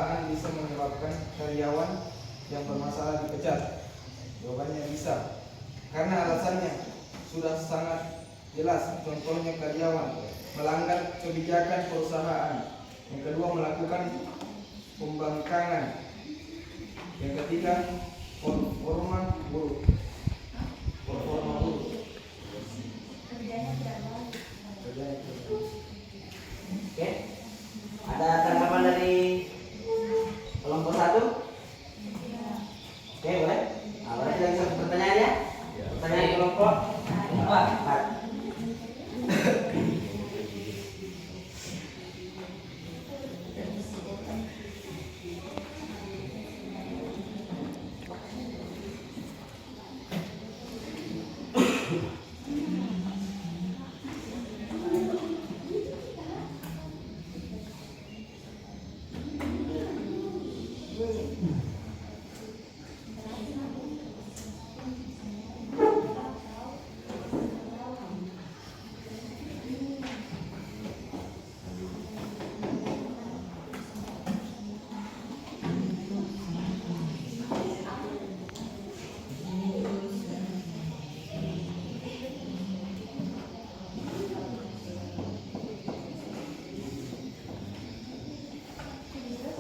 perusahaan bisa menyebabkan karyawan yang bermasalah dipecat? Jawabannya bisa. Karena alasannya sudah sangat jelas. Contohnya karyawan melanggar kebijakan perusahaan. Yang kedua melakukan pembangkangan. Yang ketiga performa buruk. Kerjanya tidak baik. Oke. Ada tanggapan dari kelompok 1? Oke, boleh. Nah, berarti lagi satu pertanyaan ya. Pertanyaan kelompok 4.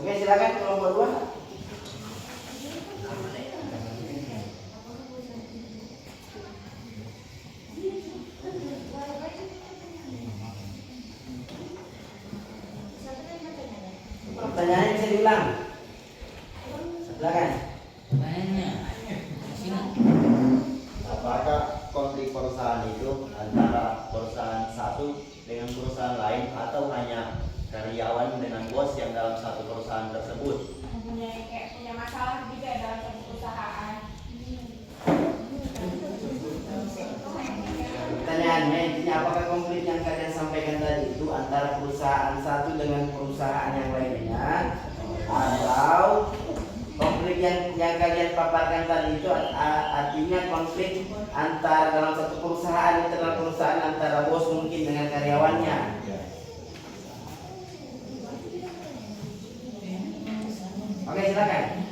Oke, silakan kelompok 2. Pertanyaannya bisa diulang. Silakan. Apakah konflik perusahaan itu antara perusahaan satu dengan perusahaan lain atau hanya karyawan dengan bos yang dalam satu perusahaan tersebut? Punya masalah juga dalam satu perusahaan. Pertanyaannya intinya apakah konflik yang kalian sampaikan tadi itu antara perusahaan satu dengan perusahaan yang lainnya, atau konflik yang kalian paparkan tadi itu artinya konflik antara dalam satu perusahaan, internal perusahaan antara bos mungkin dengan karyawannya? Oke, silakan.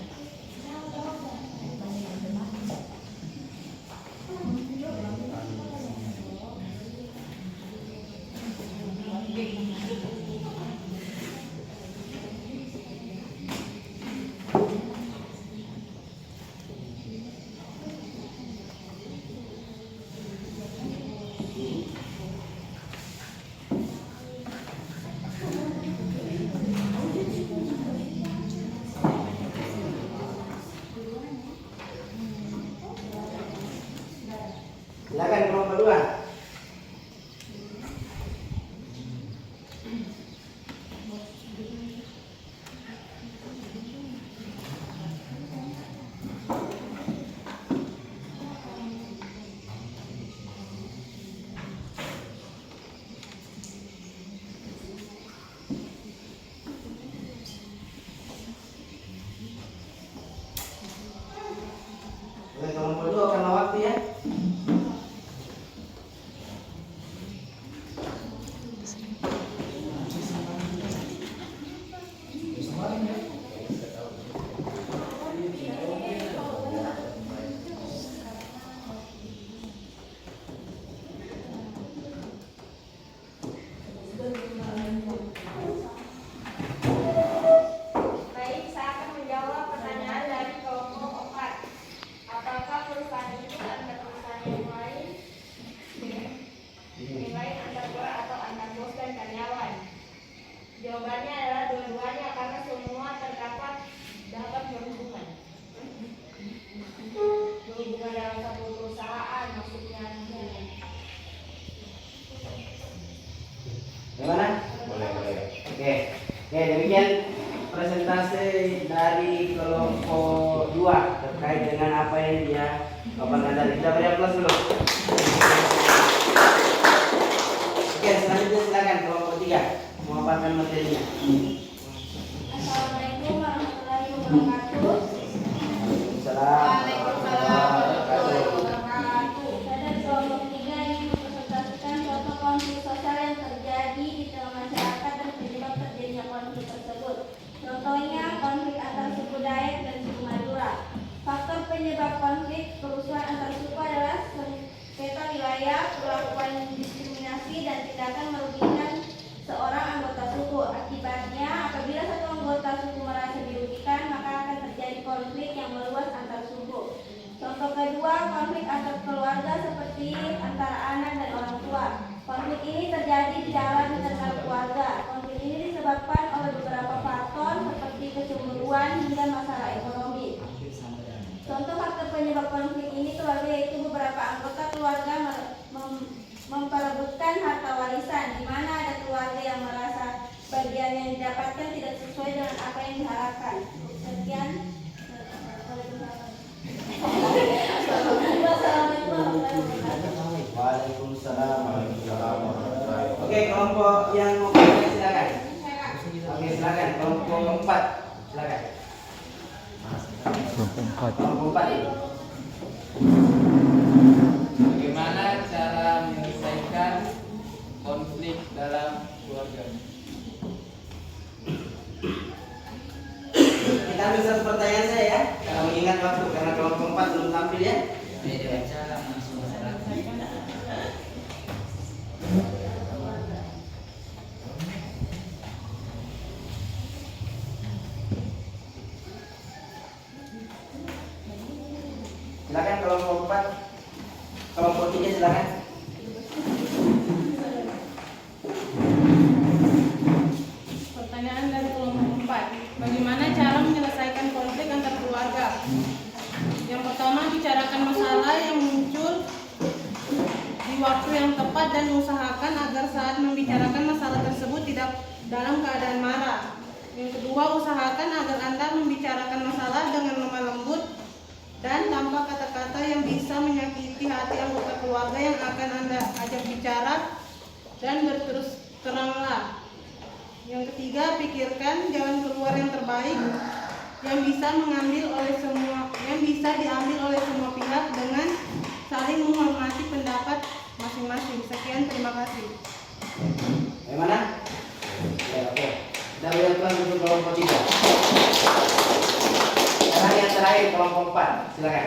Silakan kelompok 2. Oke, kelompok 2 karena waktu ya. Baik, saya akan menjawab pertanyaan dari kelompok 4. Apakah perusahaan itu antar perusahaan yang lain? Yang lain antar bos atau antar bos dan karyawan? Jawabannya adalah dua-duanya karena semua terdapat dapat berhubungan. Berhubungan dalam satu perusahaan maksudnya. Gimana? Boleh. Oke, demikian presentasi dari kelompok 2 terkait dengan apa yang dia paparkan tadi. Kita beri aplaus dulu. Oke, selanjutnya silakan kelompok 3 memaparkan materinya. Assalamualaikum warahmatullahi wabarakatuh. Waalaikumsalam. Pada kelompok 3 ingin mempresentasikan contoh konflik sosial yang terjadi di tengah masyarakat dan penyebab terjadinya konflik tersebut. Contohnya penyebab konflik kerusuhan antar suku adalah sengketa wilayah, perlakuan diskriminasi, dan tindakan merugikan seorang anggota suku. Akibatnya, apabila satu anggota suku merasa dirugikan, maka akan terjadi konflik yang meluas antar suku. Contoh kedua, konflik antar keluarga seperti antara anak dan orang tua. Konflik ini terjadi di dalam internal keluarga. Konflik ini disebabkan oleh beberapa faktor seperti kecemburuan hingga masalah ekonomi. Contoh faktor penyebab konflik ini keluarga yaitu beberapa anggota keluarga memperebutkan harta warisan, di mana ada keluarga yang merasa bagian yang didapatkan tidak sesuai dengan apa yang diharapkan. Sekian. Waalaikumsalam warahmatullahi wabarakatuh. Oke, kelompok yang mau bertanya silakan. Oke, silakan. Kelompok keempat, silakan. Kelompok empat ini. Bagaimana cara menyelesaikan konflik dalam keluarga? Kita ambil satu pertanyaan saya ya, karena mengingat waktu, karena kelompok empat belum tampil ya. Silakan kelompok 4, kelompok 3 silakan. Pertanyaan dari kelompok 4. Bagaimana cara menyelesaikan konflik antar keluarga? Yang pertama, bicarakan masalah yang muncul di waktu yang tepat dan usahakan agar saat membicarakan masalah tersebut tidak dalam keadaan marah. Yang kedua, usahakan agar Anda membicarakan masalah dengan lemah lembut dan tanpa kata-kata yang bisa menyakiti hati anggota keluarga yang akan Anda ajak bicara, dan berterus teranglah. Yang ketiga, pikirkan jalan keluar yang terbaik yang bisa diambil oleh semua pihak dengan saling menghormati pendapat masing-masing. Sekian, terima kasih. Bagaimana? Ya, oke. Dan yang kelas untuk kelompok 3. Sekarang yang terakhir kelompok 4, silakan.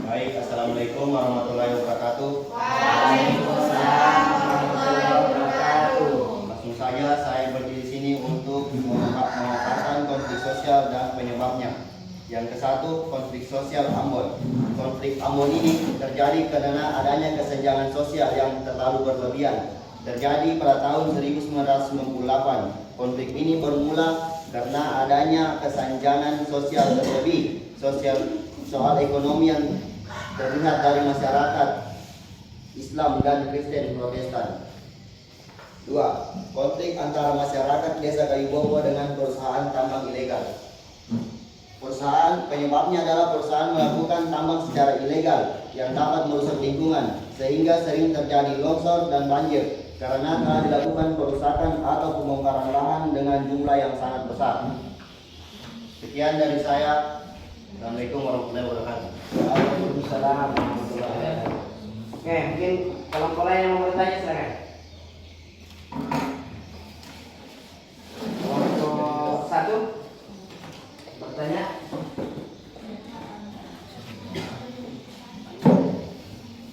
Baik, assalamualaikum warahmatullahi wabarakatuh. Waalaikumsalam warahmatullahi wabarakatuh. Langsung saja saya berdiri di sini untuk memaparkan konflik sosial dan penyebabnya. Yang ke-1, konflik sosial Ambon. Konflik Ambon ini terjadi karena adanya kesenjangan sosial yang terlalu berlebihan. Terjadi pada tahun 1998. Konflik ini bermula karena adanya kesenjangan sosial terlebih, soal ekonomi yang terlihat dari masyarakat Islam dan Kristen Protestan. 2. Konflik antara masyarakat Desa Kalibobo dengan perusahaan tambang ilegal. Penyebabnya adalah perusahaan melakukan tambang secara ilegal yang dapat merusak lingkungan, sehingga sering terjadi longsor dan banjir karena telah dilakukan perusakan atau pembongkaran lahan dengan jumlah yang sangat besar. Sekian dari saya. Assalamualaikum warahmatullahi wabarakatuh. Waalaikumsalam warahmatullahi wabarakatuh. Oke, mungkin kelompok lain yang mau bertanya silakan. Kelompok 1 bertanya.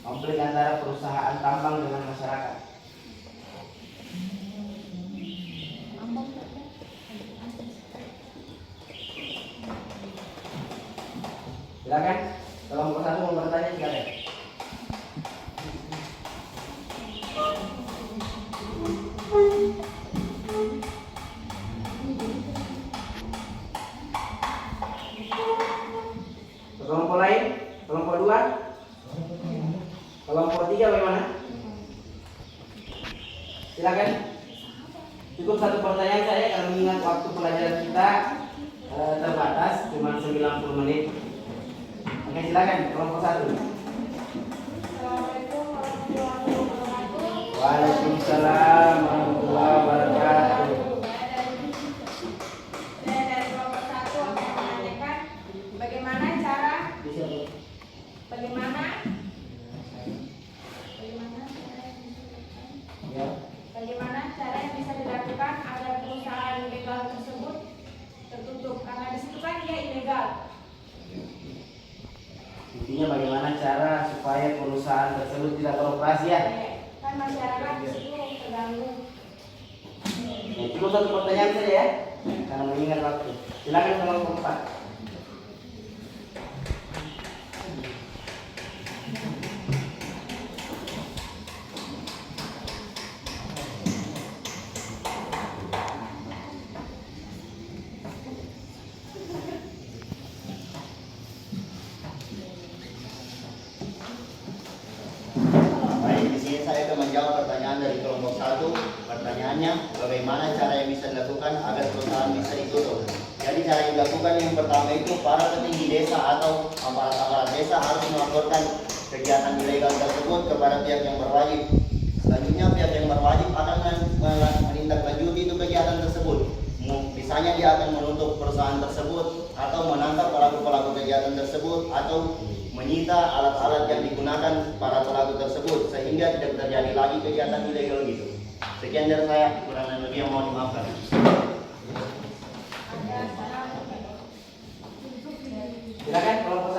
Konflik antara perusahaan tambang dengan masyarakat. Silakan. Kelompok 1 mau bertanya silakan. Kelompok lain? Kelompok 2? Kelompok 3 bagaimana? Silakan. Cukup satu pertanyaan saya karena mengingat waktu pelajaran kita terbatas, cuma 90 menit. Oke, silakan kelompok 1. Assalamualaikum warahmatullahi wabarakatuh. Waalaikumsalam warahmatullahi wabarakatuh. Saya dari kelompok 1 akan menanyakan bagaimana cara yang bisa dilakukan agar perusahaan ilegal tersebut tertutup, karena di situ kan dia ilegal. Intinya bagaimana cara supaya perusahaan tersebut tidak beroperasi ya. Kan masyarakat di situ terganggu. Ya, cukup satu pertanyaan saja ya, karena mengingat waktu. Silakan kelompok 4. Baik, di sini saya akan menjawab pertanyaan dari kelompok 1. Pertanyaannya, bagaimana cara yang bisa dilakukan agar perusahaan bisa ditutup? Jadi cara yang dilakukan yang pertama itu para petinggi desa atau aparat-aparat desa harus melaporkan kegiatan ilegal tersebut kepada pihak yang berwajib. Selanjutnya pihak yang berwajib akan menindaklanjuti itu kegiatan tersebut. Misalnya dia akan menutup perusahaan tersebut atau menangkap pelaku-pelaku kegiatan tersebut atau menyita alat-alat yang digunakan para pelaku tersebut sehingga tidak terjadi lagi kegiatan ilegal gitu. Sekian dari saya, kurang lebih yang mau dimaafkan. Silakan kelompok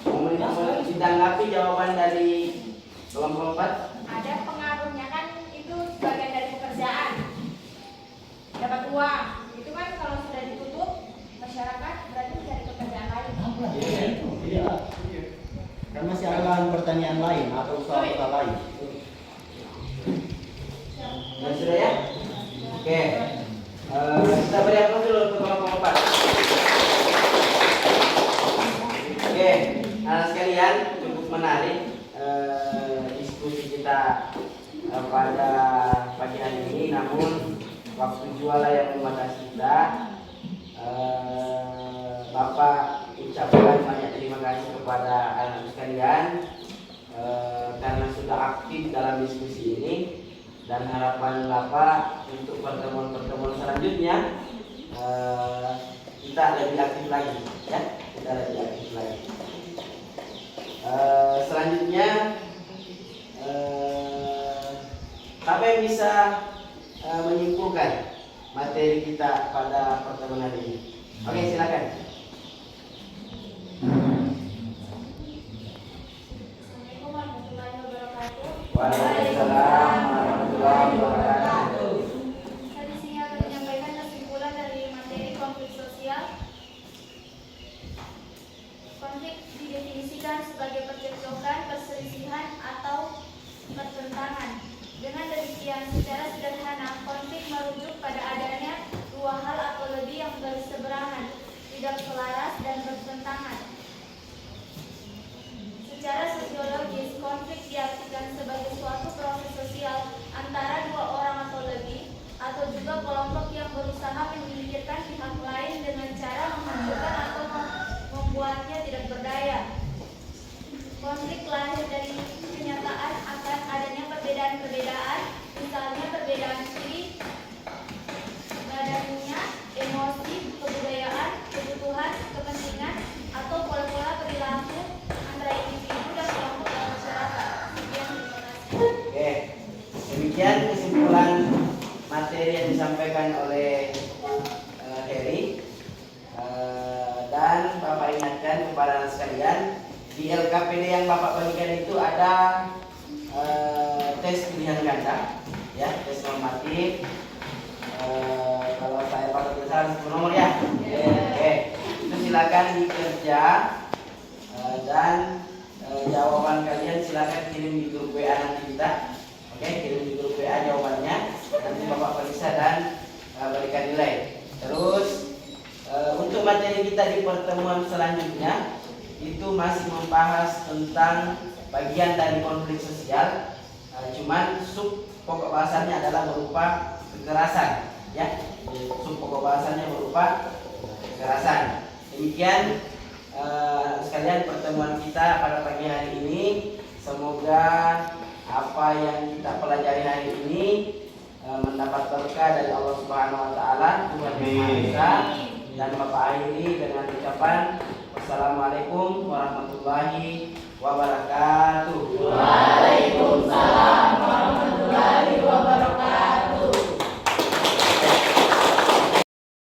1. Ditanggapi jawaban dari kelompok 4. Ada pengaruhnya kan itu sebagian dari pekerjaan. Dapat uang. Itu kan kalau sudah ditutup masyarakat berarti mencari pekerjaan lain. Iya. Kan masih ada lahan pertanian lain atau usaha lain. Ya sudah ya. Oke. Kita beri aplaus dulu untuk kelompok 4. Oke, anak sekalian, cukup menarik diskusi kita pada pagi hari ini. Namun waktu jualah yang membatasi kita. Bapak ucapkan banyak terima kasih kepada anak sekalian karena sudah aktif dalam diskusi ini, dan harapan Bapak untuk pertemuan-pertemuan selanjutnya kita lebih aktif lagi ya, kita lebih aktif lagi. Selanjutnya apa yang bisa menyimpulkan materi kita pada pertemuan hari ini? Oke, silakan. Assalamualaikum warahmatullahi wabarakatuh. Waalaikumsalam warahmatullahi wabarakatuh. Saya di sini akan menyampaikan kesimpulan dari materi konflik sosial. Konflik didefinisikan sebagai percekcokan, perselisihan, atau pertentangan. Dengan demikian, secara sederhana, konflik merujuk pada adanya dua hal atau lebih yang berseberangan, tidak selaras, dan bertentangan. Secara sosiologis, konflik diartikan sebagai suatu proses sosial antara dua orang atau lebih, atau juga kelompok yang berusaha menyingkirkan pihak lain dengan cara menghancurkan atau membuatnya tidak berdaya. Konflik lahir dari kenyataan akan adanya perbedaan-perbedaan, misalnya perbedaan ciri badannya, emosi, kebudayaan, kebutuhan, kepentingan, atau pola-pola perilaku antara individu dan kelompok dalam masyarakat. Sekian, terima kasih. Oke, demikian kesimpulan materi yang disampaikan oleh Heri. Dan Bapak ingatkan kepada anak sekalian, di LKPD yang Bapak bagikan itu ada tes pilihan ganda, ya, tes normatif. Kalau saya pakai tulisan 10 nomor ya. Oke, itu silakan dikerja dan jawaban kalian silakan kirim di grup WA nanti kita. Oke, kirim di grup WA jawabannya. Nanti Bapak periksa dan berikan nilai. Terus untuk materi kita di pertemuan selanjutnya itu masih membahas tentang bagian dari konflik sosial, cuman sub pokok bahasannya adalah berupa kekerasan, ya. Sub pokok bahasannya berupa kekerasan. Demikian sekalian pertemuan kita pada pagi hari ini. Semoga apa yang kita pelajari hari ini mendapat berkah dari Allah Subhanahu wa taala, Tuhan Yang Maha Esa. Dan Bapak akhiri dengan ucapan wassalamualaikum warahmatullahi wabarakatuh. Waalaikumsalam warahmatullahi wabarakatuh.